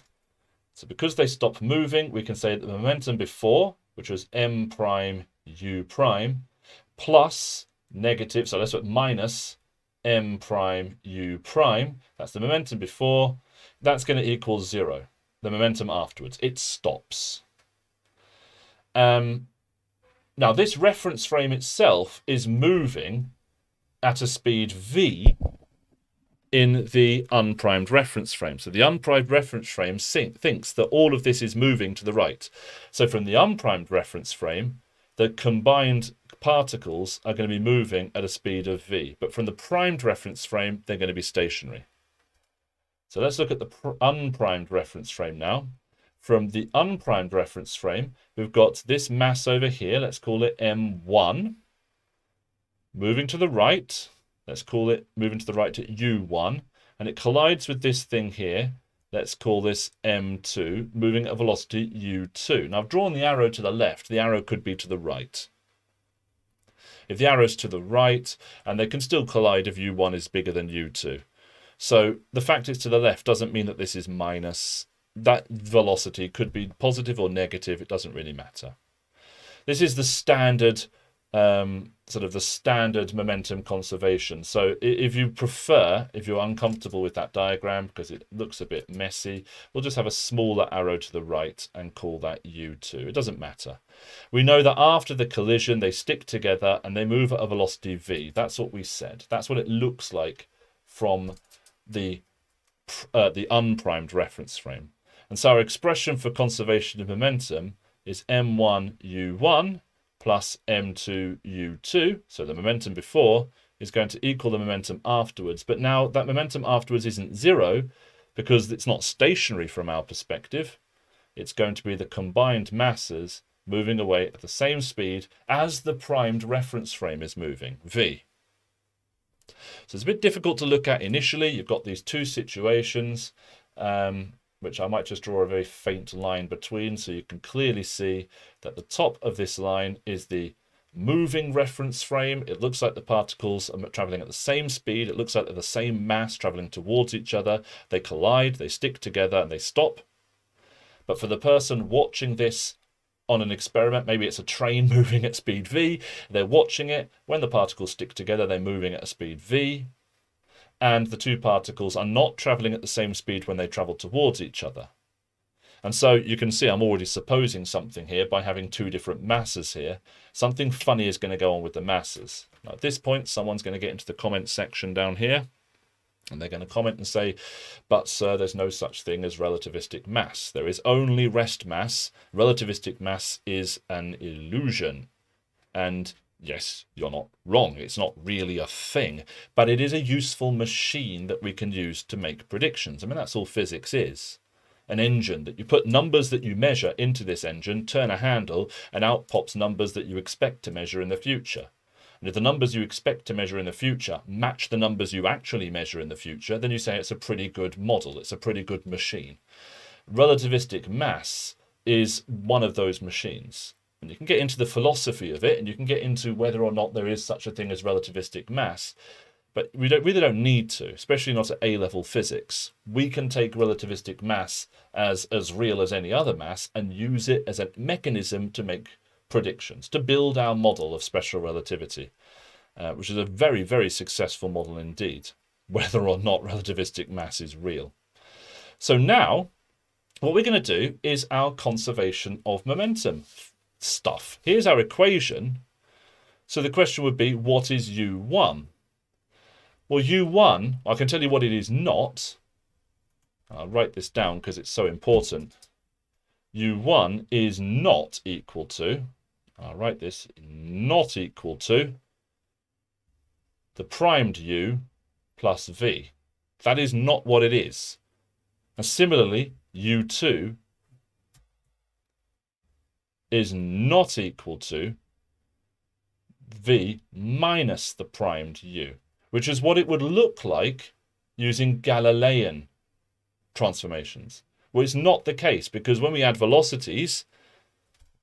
S1: So because they stop moving, we can say that the momentum before, which was m prime u prime, plus negative, so let's put minus m prime u prime, that's the momentum before, that's going to equal 0. The momentum afterwards, it stops. Now this reference frame itself is moving at a speed v, in the unprimed reference frame. So the unprimed reference frame thinks that all of this is moving to the right. So from the unprimed reference frame, the combined particles are going to be moving at a speed of v. But from the primed reference frame, they're going to be stationary. So let's look at the unprimed reference frame now. From the unprimed reference frame, we've got this mass over here. Let's call it M1. Moving to the right. Let's call it moving to the right to U1. And it collides with this thing here. Let's call this M2, moving at a velocity U2. Now, I've drawn the arrow to the left. The arrow could be to the right. If the arrow's to the right, and they can still collide if U1 is bigger than U2. So the fact it's to the left doesn't mean that this is minus. That velocity could be positive or negative. It doesn't really matter. This is the standard sort of the standard momentum conservation. So if you prefer, if you're uncomfortable with that diagram because it looks a bit messy, we'll just have a smaller arrow to the right and call that U2. It doesn't matter. We know that after the collision, they stick together and they move at a velocity v. That's what we said. That's what it looks like from the unprimed reference frame. And so our expression for conservation of momentum is m1u1 plus m2u2. So the momentum before is going to equal the momentum afterwards. But now that momentum afterwards isn't zero because it's not stationary from our perspective. It's going to be the combined masses moving away at the same speed as the primed reference frame is moving, v. So it's a bit difficult to look at initially. You've got these two situations, which I might just draw a very faint line between, so you can clearly see that the top of this line is the moving reference frame. It looks like the particles are traveling at the same speed. It looks like they're the same mass traveling towards each other. They collide, they stick together, and they stop. But for the person watching this on an experiment, maybe it's a train moving at speed v, they're watching it. When the particles stick together, they're moving at a speed v. And the two particles are not traveling at the same speed when they travel towards each other. And so you can see I'm already supposing something here by having two different masses here. Something funny is going to go on with the masses. Now at this point, someone's going to get into the comment section down here, and they're going to comment and say, but sir, there's no such thing as relativistic mass. There is only rest mass. Relativistic mass is an illusion. And yes, you're not wrong. It's not really a thing, but it is a useful machine that we can use to make predictions. I mean, that's all physics is. An engine that you put numbers that you measure into this engine, turn a handle, and out pops numbers that you expect to measure in the future. And if the numbers you expect to measure in the future match the numbers you actually measure in the future, then you say it's a pretty good model. It's a pretty good machine. Relativistic mass is one of those machines. And you can get into the philosophy of it, and you can get into whether or not there is such a thing as relativistic mass. But we really don't need to, especially not at A-level physics. We can take relativistic mass as real as any other mass and use it as a mechanism to make predictions, to build our model of special relativity, which is a very, very successful model indeed, whether or not relativistic mass is real. So now, what we're going to do is our conservation of momentum stuff. Here's our equation. So the question would be, what is U1? Well, U1, I can tell you what it is not. I'll write this down because it's so important. U1 is not equal to, I'll write this, not equal to the primed U plus V. That is not what it is. And similarly, U2 is not equal to V minus the primed U, which is what it would look like using Galilean transformations. Well, it's not the case, because when we add velocities,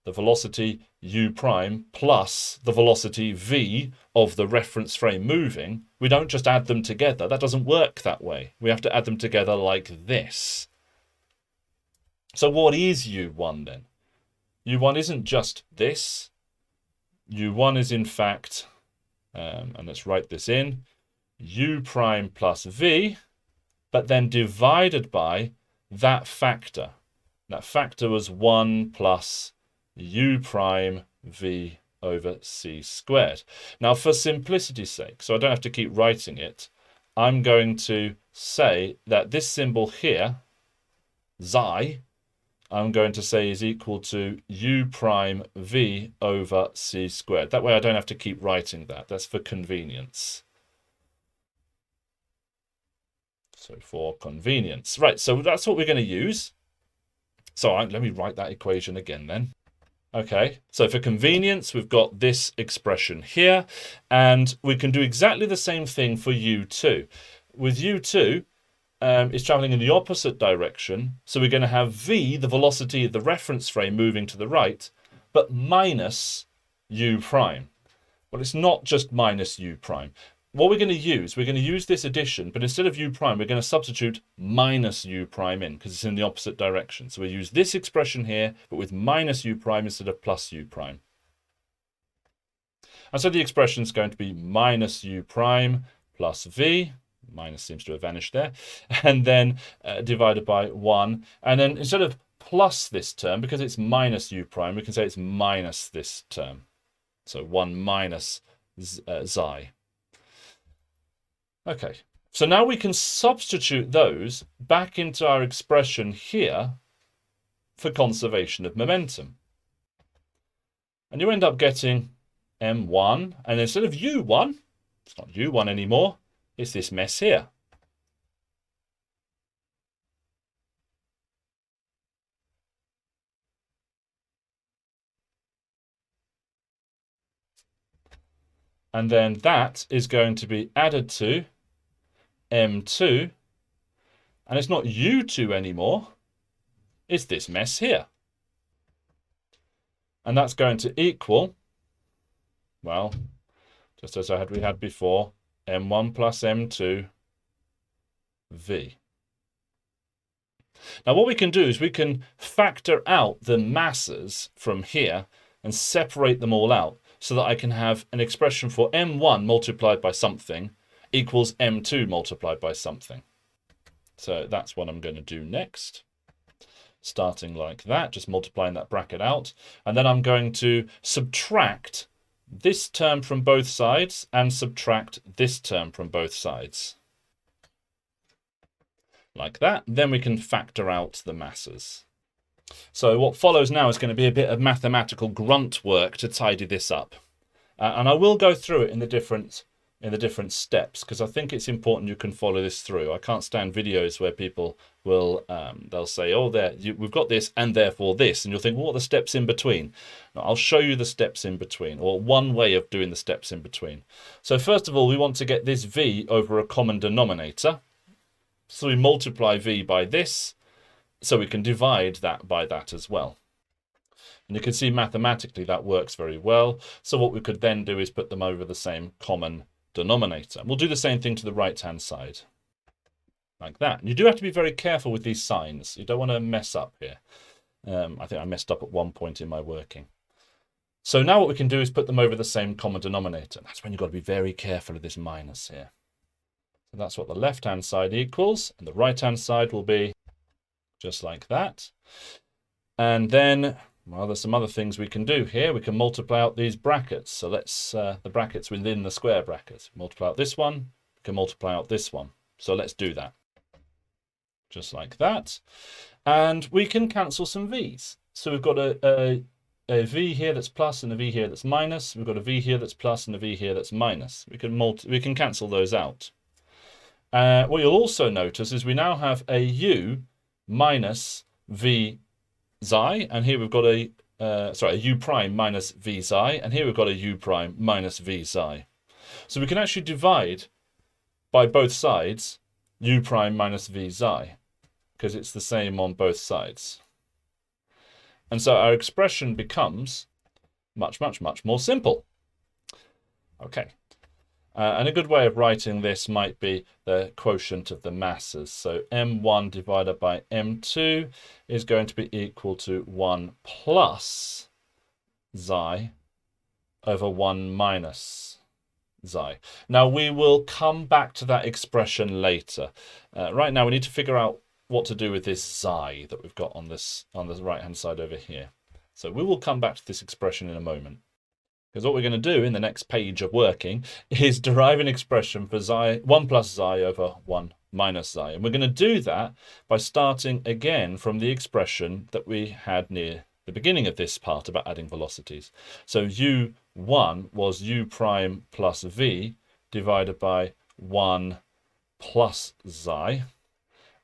S1: the velocity u prime plus the velocity v of the reference frame moving, we don't just add them together. That doesn't work that way. We have to add them together like this. So what is u1 then? u1 isn't just this. u1 is in fact, and let's write this in, u prime plus v, but then divided by that factor. That factor was 1 plus u prime v over c squared. Now, for simplicity's sake, so I don't have to keep writing it, I'm going to say that this symbol here, xi, I'm going to say is equal to u prime v over c squared. That way I don't have to keep writing that. That's for convenience. So for convenience. Right, so that's what we're going to use. So let me write that equation again then. Okay, so for convenience, we've got this expression here, and we can do exactly the same thing for u2. With u2, it's traveling in the opposite direction, so we're going to have v, the velocity of the reference frame, moving to the right, but minus u prime. Well, it's not just minus u prime. What we're going to use this addition, but instead of u prime, we're going to substitute minus u prime in, because it's in the opposite direction. So we use this expression here, but with minus u prime instead of plus u prime. And so the expression is going to be minus u prime plus v, minus seems to have vanished there, and then divided by 1. And then instead of plus this term, because it's minus u prime, we can say it's minus this term. So 1 minus xi. Okay, so now we can substitute those back into our expression here for conservation of momentum. And you end up getting m1, and instead of u1, it's not u1 anymore, it's this mess here. And then that is going to be added to m2, and it's not u2 anymore, it's this mess here. And that's going to equal, well, just as we had before, m1 plus m2 v. Now what we can do is we can factor out the masses from here and separate them all out so that I can have an expression for m1 multiplied by something equals m2 multiplied by something. So that's what I'm going to do next. Starting like that, just multiplying that bracket out. And then I'm going to subtract this term from both sides and subtract this term from both sides. Like that. Then we can factor out the masses. So what follows now is going to be a bit of mathematical grunt work to tidy this up. And I will go through it in the different steps, because I think it's important you can follow this through. I can't stand videos where people will they'll say, oh, we've got this and therefore this, and you'll think, well, what are the steps in between? No, I'll show you the steps in between, or one way of doing the steps in between. So first of all, we want to get this v over a common denominator. So we multiply v by this, so we can divide that by that as well. And you can see mathematically that works very well. So what we could then do is put them over the same common denominator. We'll do the same thing to the right-hand side, like that. And you do have to be very careful with these signs. You don't want to mess up here. I think I messed up at one point in my working. So now what we can do is put them over the same common denominator. That's when you've got to be very careful of this minus here. So that's what the left-hand side equals, and the right-hand side will be just like that. And then, well, there's some other things we can do here. We can multiply out these brackets. So let's, the brackets within the square brackets. Multiply out this one, we can multiply out this one. So let's do that. Just like that. And we can cancel some v's. So we've got a v here that's plus and a v here that's minus. We've got a v here that's plus and a v here that's minus. We can cancel those out. What you'll also notice is we now have a u minus v xi, and here we've got a u prime minus v xi, and here we've got a u prime minus v xi. So we can actually divide by both sides u prime minus v xi, because it's the same on both sides. And so our expression becomes much, much, much more simple. Okay. And a good way of writing this might be the quotient of the masses. So m1 divided by m2 is going to be equal to 1 plus xi over 1 minus xi. Now we will come back to that expression later. Right now we need to figure out what to do with this xi that we've got on the right-hand side over here. So we will come back to this expression in a moment. Because what we're going to do in the next page of working is derive an expression for xi, 1 plus xi over 1 minus xi. And we're going to do that by starting again from the expression that we had near the beginning of this part about adding velocities. So u1 was u prime plus v divided by 1 plus xi.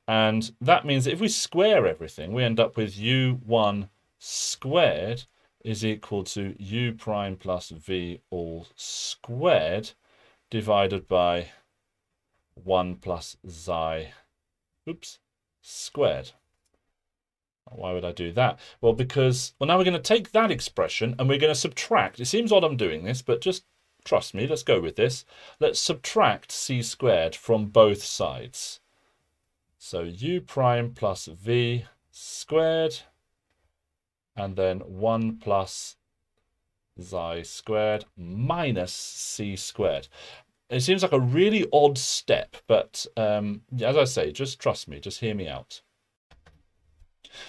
S1: And that means that if we square everything, we end up with u1 squared is equal to u prime plus v all squared divided by 1 plus xi, squared. Why would I do that? Well, because, now we're going to take that expression and we're going to subtract. It seems odd I'm doing this, but just trust me, let's go with this. Let's subtract c squared from both sides. So u prime plus v squared, and then 1 plus xi squared minus c squared. It seems like a really odd step, but as I say, just trust me, just hear me out.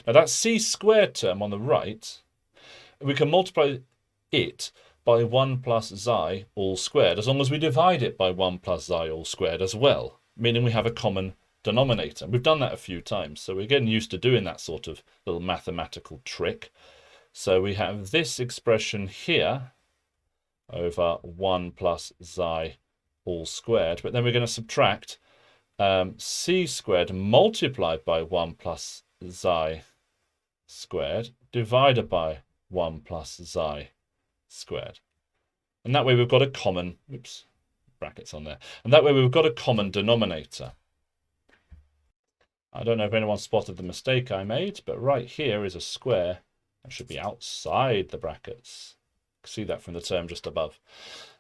S1: Now that c squared term on the right, we can multiply it by 1 plus xi all squared, as long as we divide it by 1 plus xi all squared as well, meaning we have a common denominator. We've done that a few times, so we're getting used to doing that sort of little mathematical trick. So we have this expression here over 1 plus xi all squared, but then we're going to subtract c squared multiplied by 1 plus xi squared divided by 1 plus xi squared. And that way we've got a common, brackets on there, and that way we've got a common denominator. I don't know if anyone spotted the mistake I made, but right here is a square that should be outside the brackets. You can see that from the term just above.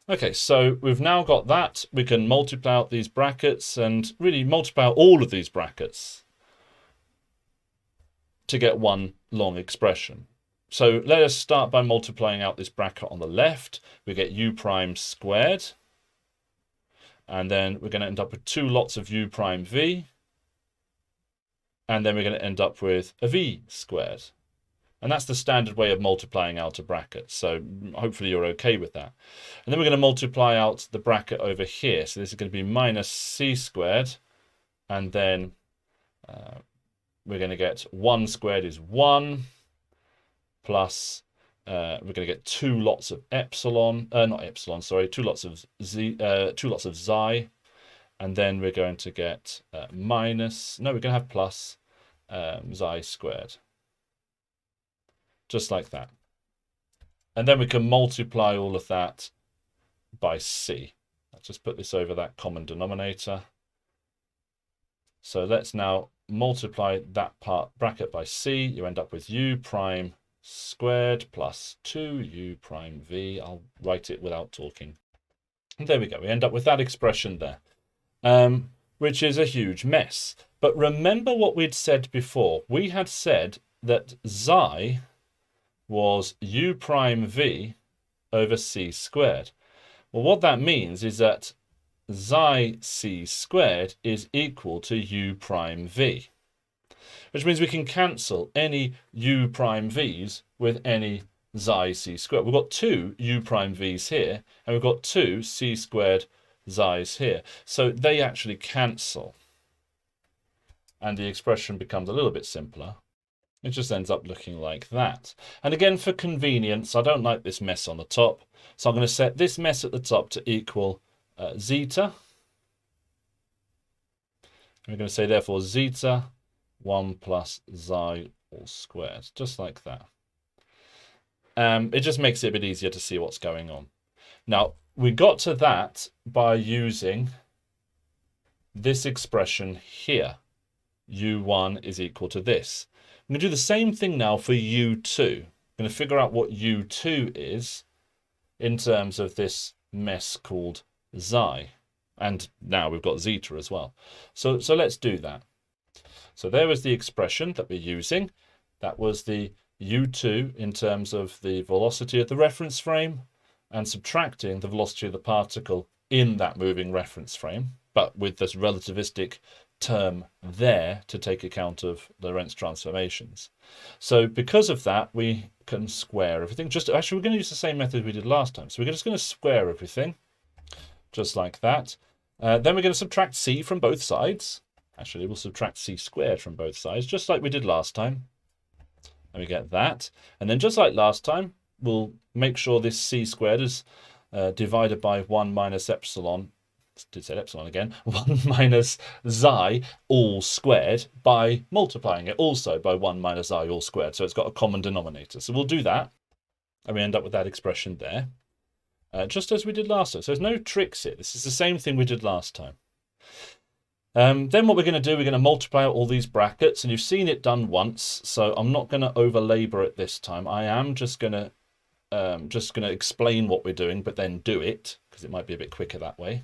S1: Okay, so we've now got that. We can multiply out these brackets and really multiply out all of these brackets to get one long expression. So let us start by multiplying out this bracket on the left. We get u prime squared, and then we're going to end up with 2 lots of u prime v, and then we're going to end up with a v squared. And that's the standard way of multiplying out a bracket. So hopefully you're okay with that. And then we're going to multiply out the bracket over here. So this is going to be minus c squared. And then we're going to get 1 squared is 1 plus, we're going to get 2 lots of epsilon, not epsilon, sorry, 2 lots of z, 2 lots of xi. And then we're going to get minus, no, we're going to have plus xi squared. Just like that. And then we can multiply all of that by c. Let's just put this over that common denominator. So let's now multiply that part bracket by c. You end up with u prime squared plus 2u prime v. I'll write it without talking. And there we go. We end up with that expression there. Which is a huge mess. But remember what we'd said before. We had said that xi was u prime v over c squared. Well, what that means is that xi c squared is equal to u prime v, which means we can cancel any u prime v's with any xi c squared. We've got 2 u prime v's here, and we've got 2 c squared xi's here. So they actually cancel. And the expression becomes a little bit simpler. It just ends up looking like that. And again, for convenience, I don't like this mess on the top. So I'm going to set this mess at the top to equal zeta. And we're going to say, therefore, zeta 1 plus xi all squared. Just like that. It just makes it a bit easier to see what's going on. Now, we got to that by using this expression here. u1 is equal to this. I'm going to do the same thing now for u2. I'm going to figure out what u2 is in terms of this mess called xi. And now we've got zeta as well. So let's do that. So there was the expression that we're using. That was the u2 in terms of the velocity of the reference frame and subtracting the velocity of the particle in that moving reference frame, but with this relativistic term there to take account of Lorentz transformations. So because of that, we can square everything. Actually, we're going to use the same method we did last time. So we're just going to square everything, just like that. Then we're going to subtract c from both sides. Actually, we'll subtract c squared from both sides, just like we did last time. And we get that. And then just like last time, we'll make sure this c squared is divided by 1 minus epsilon. Did say epsilon again. 1 minus xi all squared by multiplying it also by 1 minus xi all squared. So it's got a common denominator. So we'll do that. And we end up with that expression there. Just as we did last time. So there's no tricks here. This is the same thing we did last time. Then what we're going to do, we're going to multiply out all these brackets. And you've seen it done once. So I'm not going to over-labor it this time. I am just going to explain what we're doing, but then do it, because it might be a bit quicker that way.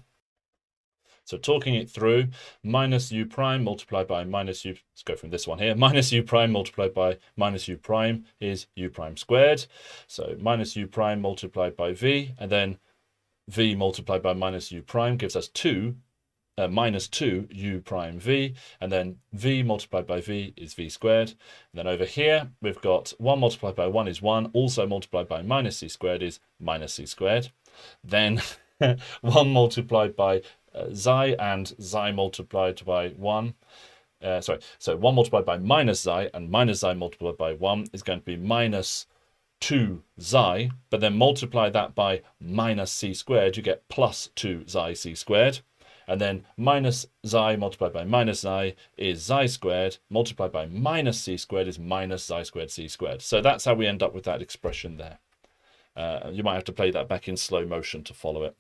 S1: So talking it through, minus u prime multiplied by minus u, let's go from this one here, minus u prime multiplied by minus u prime is u prime squared. So minus u prime multiplied by v, and then v multiplied by minus u prime gives us minus 2 u prime v, and then v multiplied by v is v squared. And then over here, we've got 1 multiplied by 1 is 1, also multiplied by minus c squared is minus c squared. Then 1 multiplied by xi and xi multiplied by 1. So 1 multiplied by minus xi and minus xi multiplied by 1 is going to be minus 2 xi, but then multiply that by minus c squared, you get plus 2 xi c squared. And then minus xi multiplied by minus xi is xi squared, multiplied by minus c squared is minus xi squared c squared. So that's how we end up with that expression there. You might have to play that back in slow motion to follow it.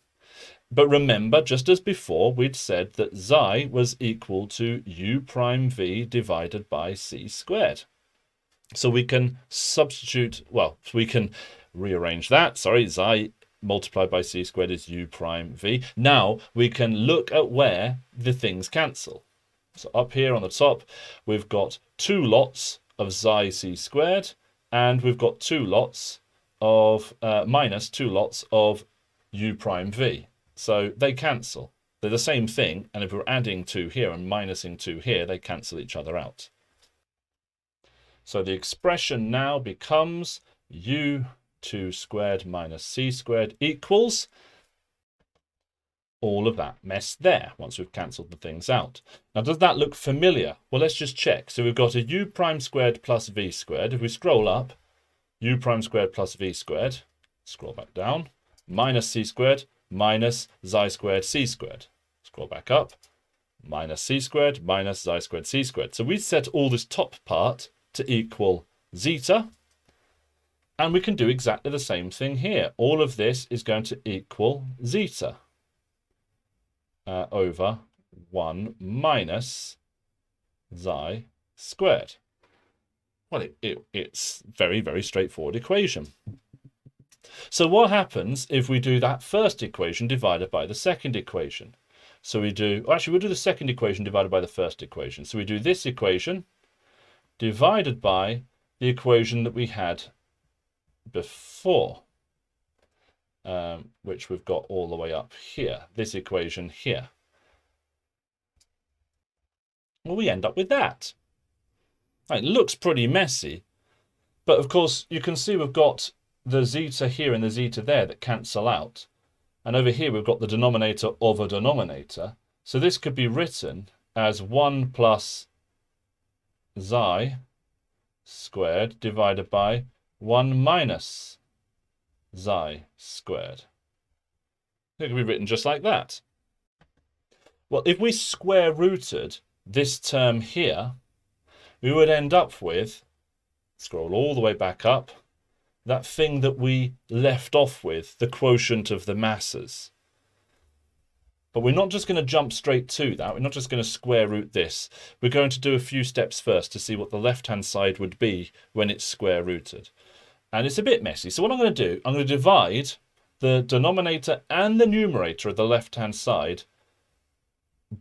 S1: But remember, just as before, we'd said that xi was equal to u prime v divided by c squared. So we can substitute, well, we can rearrange that. Sorry, xi multiplied by c squared is u prime v. Now we can look at where the things cancel. So up here on the top, we've got 2 lots of xi c squared, and we've got 2 lots of minus 2 lots of u prime v. So they cancel. They're the same thing, and if we're adding 2 here and minusing 2 here, they cancel each other out. So the expression now becomes u2 squared minus c squared equals all of that mess there, once we've cancelled the things out. Now, does that look familiar? Well, let's just check. So we've got a u prime squared plus v squared. If we scroll up, u prime squared plus v squared, scroll back down, minus c squared, minus xi squared c squared. Scroll back up, minus c squared, minus xi squared c squared. So we set all this top part to equal zeta, and we can do exactly the same thing here. All of this is going to equal zeta over 1 minus xi squared. Well, it's very, very straightforward equation. So what happens if we do that first equation divided by the second equation? So we do, actually we'll do the second equation divided by the first equation. So we do this equation divided by the equation that we had before, which we've got all the way up here, this equation here. Well, we end up with that. It looks pretty messy, but of course you can see we've got the zeta here and the zeta there that cancel out. And over here we've got the denominator of a denominator. So this could be written as 1 plus xi squared divided by 1 minus xi squared. It could be written just like that. Well, if we square rooted this term here, we would end up with, scroll all the way back up, that thing that we left off with, the quotient of the masses. But we're not just going to jump straight to that. We're not just going to square root this. We're going to do a few steps first to see what the left-hand side would be when it's square rooted. And it's a bit messy. So what I'm going to do, I'm going to divide the denominator and the numerator of the left-hand side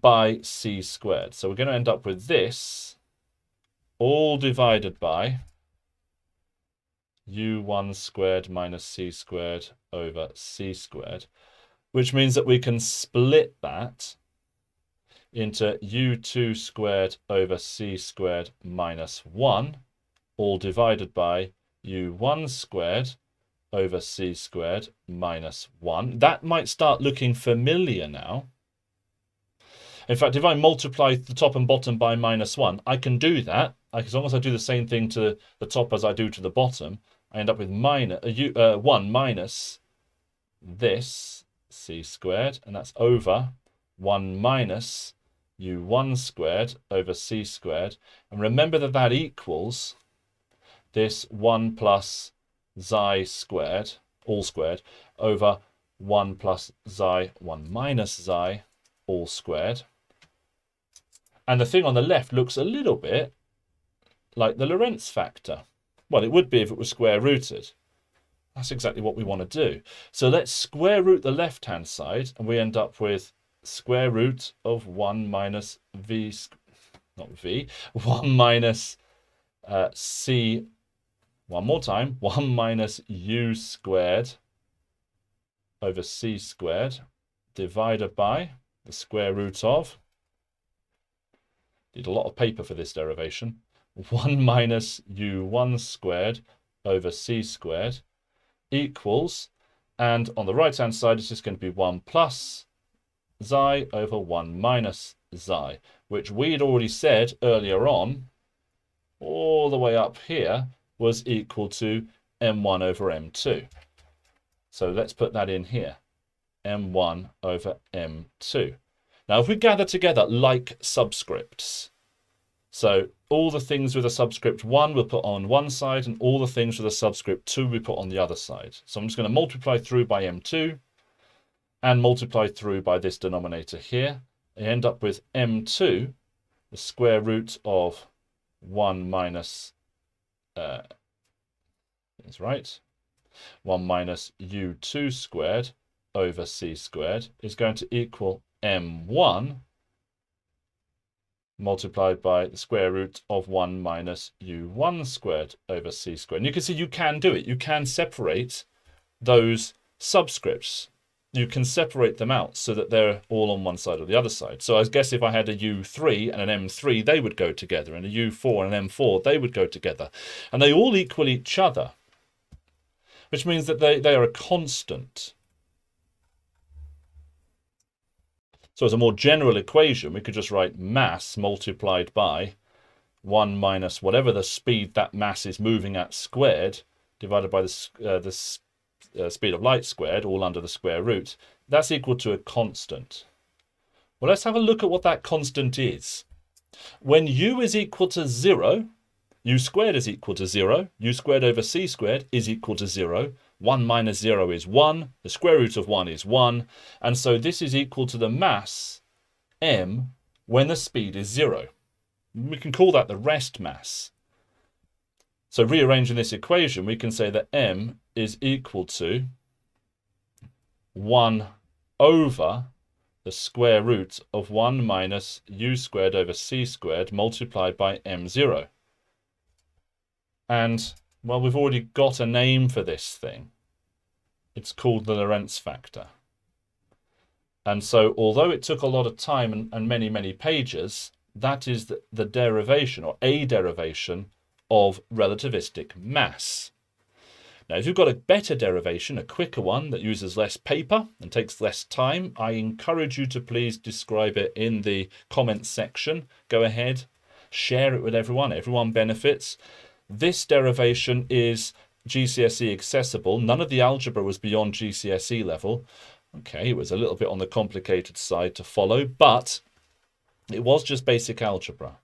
S1: by c squared. So we're going to end up with this all divided by u1 squared minus c squared over c squared, which means that we can split that into u2 squared over c squared minus 1, all divided by u1 squared over c squared minus 1. That might start looking familiar now. In fact, if I multiply the top and bottom by minus 1, I can do that. As long as I do the same thing to the top as I do to the bottom, I end up with 1 minus this c squared, and that's over 1 minus u1 squared over c squared. And remember that that equals this 1 plus xi squared, all squared, over 1 plus xi, 1 minus xi, all squared. And the thing on the left looks a little bit like the Lorentz factor. Well, it would be if it was square rooted. That's exactly what we want to do. So let's square root the left-hand side, and we end up with square root of 1 minus v, not v, 1 minus c, one more time, 1 minus u squared over c squared divided by the square root of, need a lot of paper for this derivation, 1 minus u1 squared over c squared equals, and on the right hand side it's just going to be 1 plus xi over 1 minus xi, which we'd already said earlier on, all the way up here, was equal to m1 over m2. So let's put that in here, m1 over m2. Now if we gather together like subscripts, so all the things with a subscript 1 we'll put on one side, and all the things with a subscript 2 we put on the other side. So I'm just going to multiply through by m2 and multiply through by this denominator here. I end up with m2, the square root of 1 minus, that's right, 1 minus u2 squared over c squared is going to equal m1 multiplied by the square root of 1 minus u1 squared over c squared. And you can see you can do it. You can separate those subscripts. You can separate them out so that they're all on one side or the other side. So I guess if I had a u3 and an m3, they would go together, and a u4 and an m4, they would go together. And they all equal each other, which means that they are a constant. So as a more general equation, we could just write mass multiplied by 1 minus whatever the speed that mass is moving at squared, divided by the speed of light squared, all under the square root. That's equal to a constant. Well, let's have a look at what that constant is. When u is equal to 0, u squared is equal to 0, u squared over c squared is equal to 0, 1 minus 0 is 1, the square root of 1 is 1, and so this is equal to the mass, m, when the speed is 0. We can call that the rest mass. So rearranging this equation, we can say that m is equal to 1 over the square root of 1 minus u squared over c squared multiplied by m0. And, well, we've already got a name for this thing. It's called the Lorentz factor. And so, although it took a lot of time and many, many pages, that is the derivation, or a derivation, of relativistic mass. Now, if you've got a better derivation, a quicker one that uses less paper and takes less time, I encourage you to please describe it in the comments section. Go ahead, share it with everyone. Everyone benefits. This derivation is GCSE accessible. None of the algebra was beyond GCSE level. Okay, it was a little bit on the complicated side to follow, but it was just basic algebra.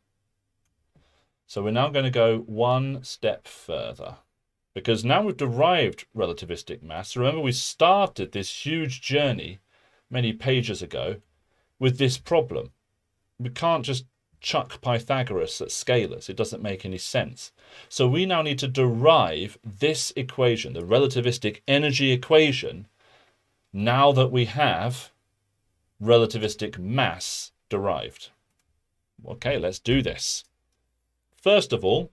S1: So we're now going to go one step further, because now we've derived relativistic mass. Remember, we started this huge journey many pages ago with this problem. We can't just chuck Pythagoras at scalars. It doesn't make any sense. So we now need to derive this equation, the relativistic energy equation, now that we have relativistic mass derived. Okay, let's do this. First of all,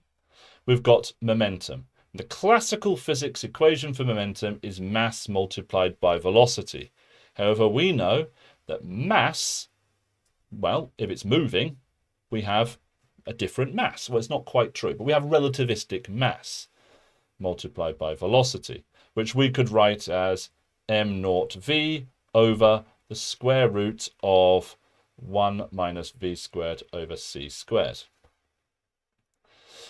S1: we've got momentum. The classical physics equation for momentum is mass multiplied by velocity. However, we know that mass, well, if it's moving, we have a different mass. Well, it's not quite true, but we have relativistic mass. multiplied by velocity, which we could write as m0v over the square root of 1 minus v squared over c squared.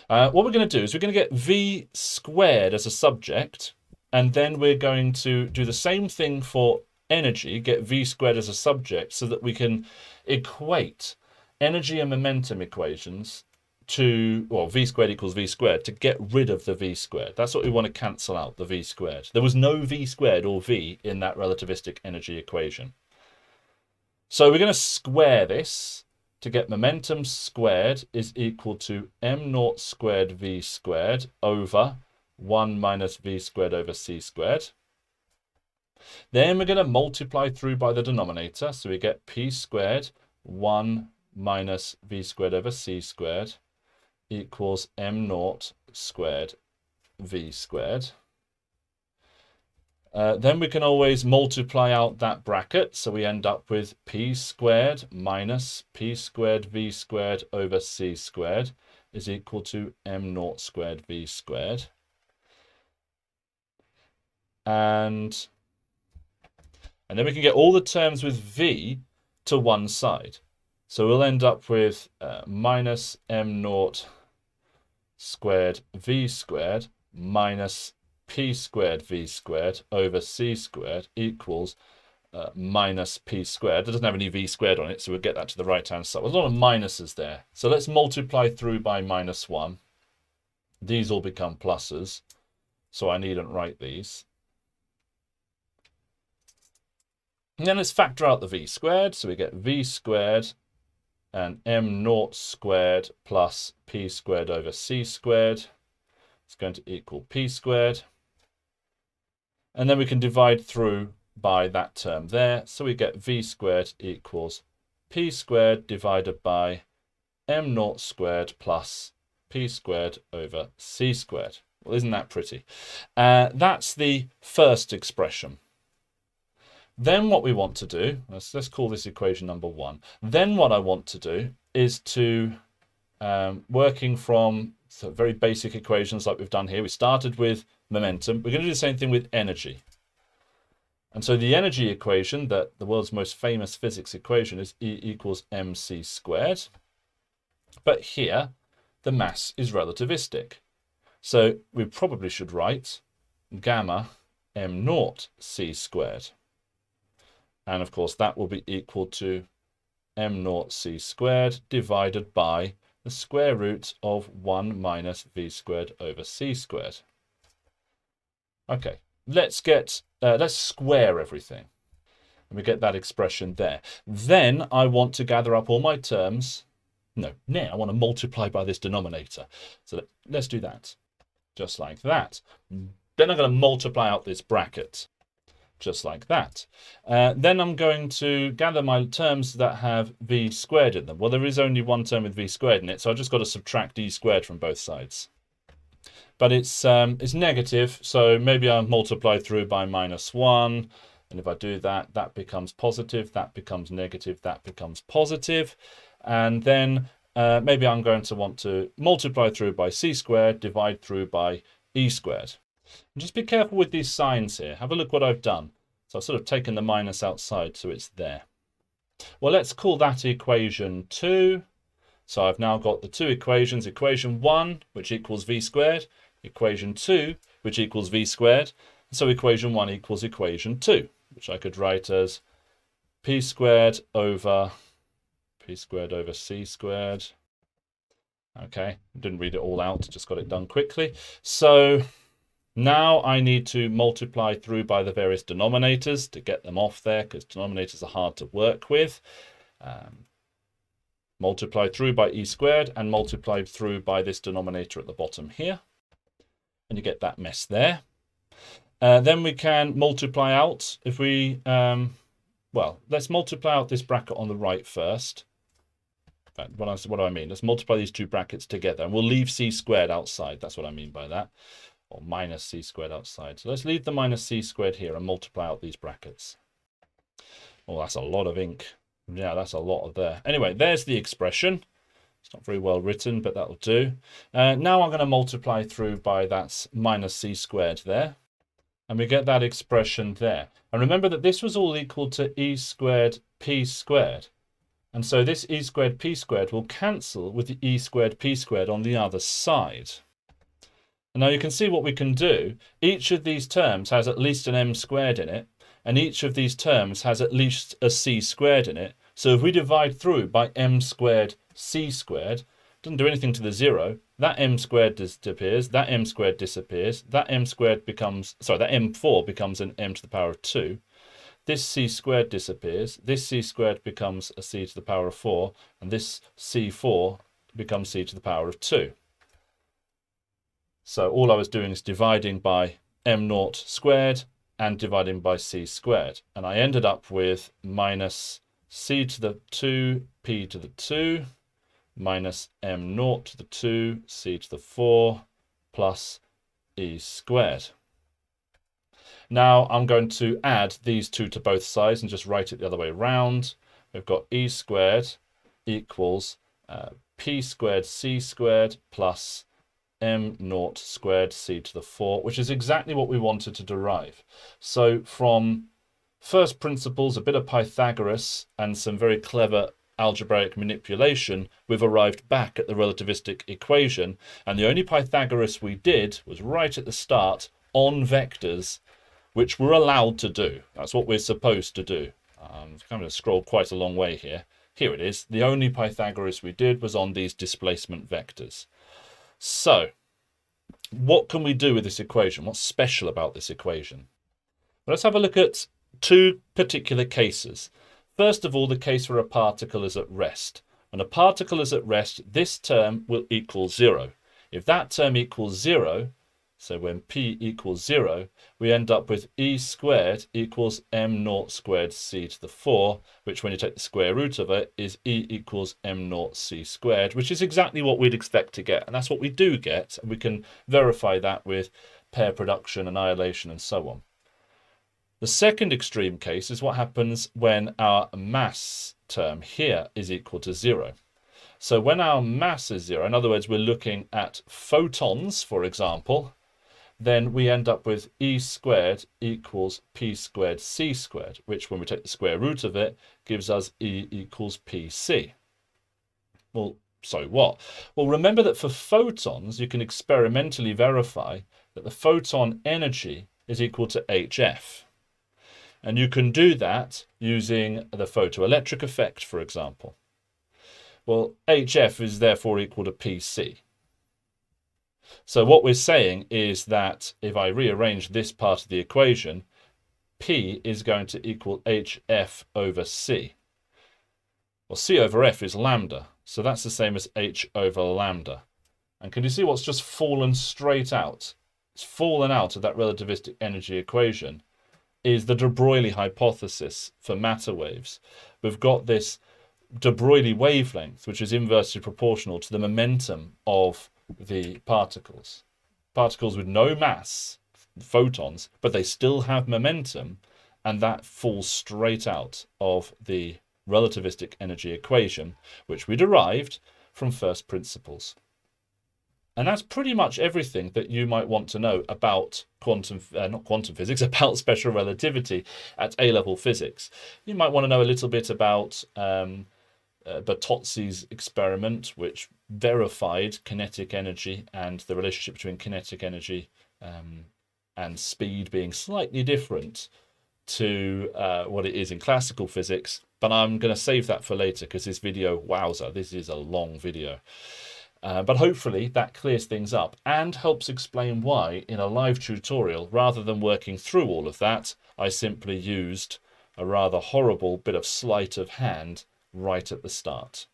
S1: What we're going to do is we're going to get v squared as a subject, and then we're going to do the same thing for energy, get v squared as a subject, so that we can equate energy and momentum equations to, well, v squared equals v squared, to get rid of the v squared. That's what we want to cancel out, the v squared. There was no v squared or v in that relativistic energy equation. So we're going to square this to get momentum squared is equal to m0 squared v squared over 1 minus v squared over c squared. Then we're going to multiply through by the denominator. So we get p squared 1 minus v squared over c squared equals m0 squared v squared. Then we can always multiply out that bracket. So we end up with p squared minus p squared v squared over c squared is equal to m0 squared v squared. And then we can get all the terms with v to one side. So we'll end up with minus m0 squared v squared minus p squared v squared over c squared equals minus p squared. It doesn't have any v squared on it, so we'll get that to the right-hand side. There's a lot of minuses there. So let's multiply through by minus 1. These all become pluses, so I needn't write these. And then let's factor out the v squared. So we get v squared and m0 squared plus p squared over c squared. It's going to equal p squared. And then we can divide through by that term there. So we get v squared equals p squared divided by m0 squared plus p squared over c squared. Well, isn't that pretty? That's the first expression. Then what we want to do, let's call this equation number 1. Then what I want to do is to, working from very basic equations like we've done here. We started with momentum. We're going to do the same thing with energy. And so the energy equation, that the world's most famous physics equation, is E equals mc squared. But here, the mass is relativistic. So we probably should write gamma m0 c squared. And of course, that will be equal to m0 c squared divided by the square root of 1 minus v squared over c squared. Okay, let's square everything. And we get that expression there. Then I want to gather up all my terms. No, now I want to multiply by this denominator. So let's do that. Just like that. Then I'm going to multiply out this bracket. Just like that. Then I'm going to gather my terms that have v squared in them. Well, there is only one term with v squared in it, so I've just got to subtract e squared from both sides. But it's negative, so maybe I'll multiply through by minus 1. And if I do that, that becomes positive, that becomes negative, that becomes positive. And then maybe I'm going to want to multiply through by c squared, divide through by e squared. And just be careful with these signs here. Have a look what I've done. So I've sort of taken the minus outside, so it's there. Well, let's call that equation 2. So I've now got the two equations. Equation 1, which equals v squared. Equation 2, which equals v squared. So equation 1 equals equation 2, which I could write as p squared over c squared. Okay, didn't read it all out, just got it done quickly. So now I need to multiply through by the various denominators to get them off there, because denominators are hard to work with. Multiply through by e squared and multiply through by this denominator at the bottom here. And you get that mess there. Then we can multiply out, if we, well, let's multiply out this bracket on the right first. In fact, what do I mean? Let's multiply these two brackets together, and we'll leave c squared outside. That's what I mean by that. Or minus c squared outside. So let's leave the minus c squared here and multiply out these brackets. Oh, that's a lot of ink. Yeah, that's a lot of there. Anyway, there's the expression. Let's not very well written, but that'll do. Now I'm going to multiply through by that minus c squared there. And we get that expression there. And remember that this was all equal to e squared p squared. And so this e squared p squared will cancel with the e squared p squared on the other side. And now you can see what we can do. Each of these terms has at least an m squared in it, and each of these terms has at least a c squared in it. So if we divide through by m squared c squared, doesn't do anything to the 0. That m squared disappears, that m squared disappears, that m squared becomes, sorry, that m4 becomes an m to the power of 2. This c squared disappears, this c squared becomes a c to the power of 4, and this c4 becomes c to the power of 2. So all I was doing is dividing by m0 squared and dividing by c squared. And I ended up with minus c to the 2, p to the 2, minus m0 to the 2, c to the 4, plus e squared. Now I'm going to add these two to both sides and just write it the other way around. We've got e squared equals p squared c squared plus m0 squared c to the 4, which is exactly what we wanted to derive. So from first principles, a bit of Pythagoras, and some very clever algebraic manipulation, we've arrived back at the relativistic equation. And the only Pythagoras we did was right at the start on vectors, which we're allowed to do. That's what we're supposed to do. I'm going to scroll quite a long way here. Here it is. The only Pythagoras we did was on these displacement vectors. So what can we do with this equation? What's special about this equation? Well, let's have a look at two particular cases. First of all, the case where a particle is at rest. When a particle is at rest, this term will equal 0. If that term equals 0, so when p equals 0, we end up with e squared equals m0 squared c to the 4, which when you take the square root of it is e equals m0 c squared, which is exactly what we'd expect to get. And that's what we do get. And we can verify that with pair production, annihilation, and so on. The second extreme case is what happens when our mass term here is equal to 0. So when our mass is 0, in other words, we're looking at photons, for example, then we end up with e squared equals p squared c squared, which when we take the square root of it gives us e equals pc. Well, so what? Well, remember that for photons, you can experimentally verify that the photon energy is equal to hf. And you can do that using the photoelectric effect, for example. Well, hf is therefore equal to pc. So what we're saying is that if I rearrange this part of the equation, P is going to equal hf over c. Well, c over f is lambda, so that's the same as h over lambda. And can you see what's just fallen straight out? It's fallen out of that relativistic energy equation is the de Broglie hypothesis for matter waves. We've got this de Broglie wavelength, which is inversely proportional to the momentum of the particles. Particles with no mass, photons, but they still have momentum, and that falls straight out of the relativistic energy equation, which we derived from first principles. And that's pretty much everything that you might want to know about not quantum physics, about special relativity at A-level physics. You might want to know a little bit about Bertozzi's experiment, which verified kinetic energy and the relationship between kinetic energy and speed being slightly different to what it is in classical physics. But I'm going to save that for later because this video, wowza, this is a long video. But hopefully that clears things up and helps explain why in a live tutorial, rather than working through all of that, I simply used a rather horrible bit of sleight of hand right at the start.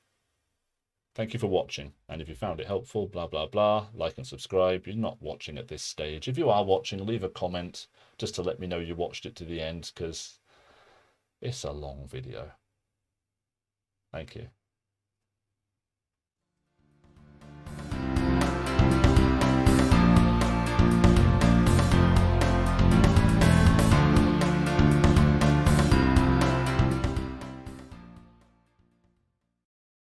S1: Thank you for watching. And if you found it helpful, blah, blah, blah, like and subscribe. You're not watching at this stage. If you are watching, leave a comment just to let me know you watched it to the end because it's a long video. Thank you.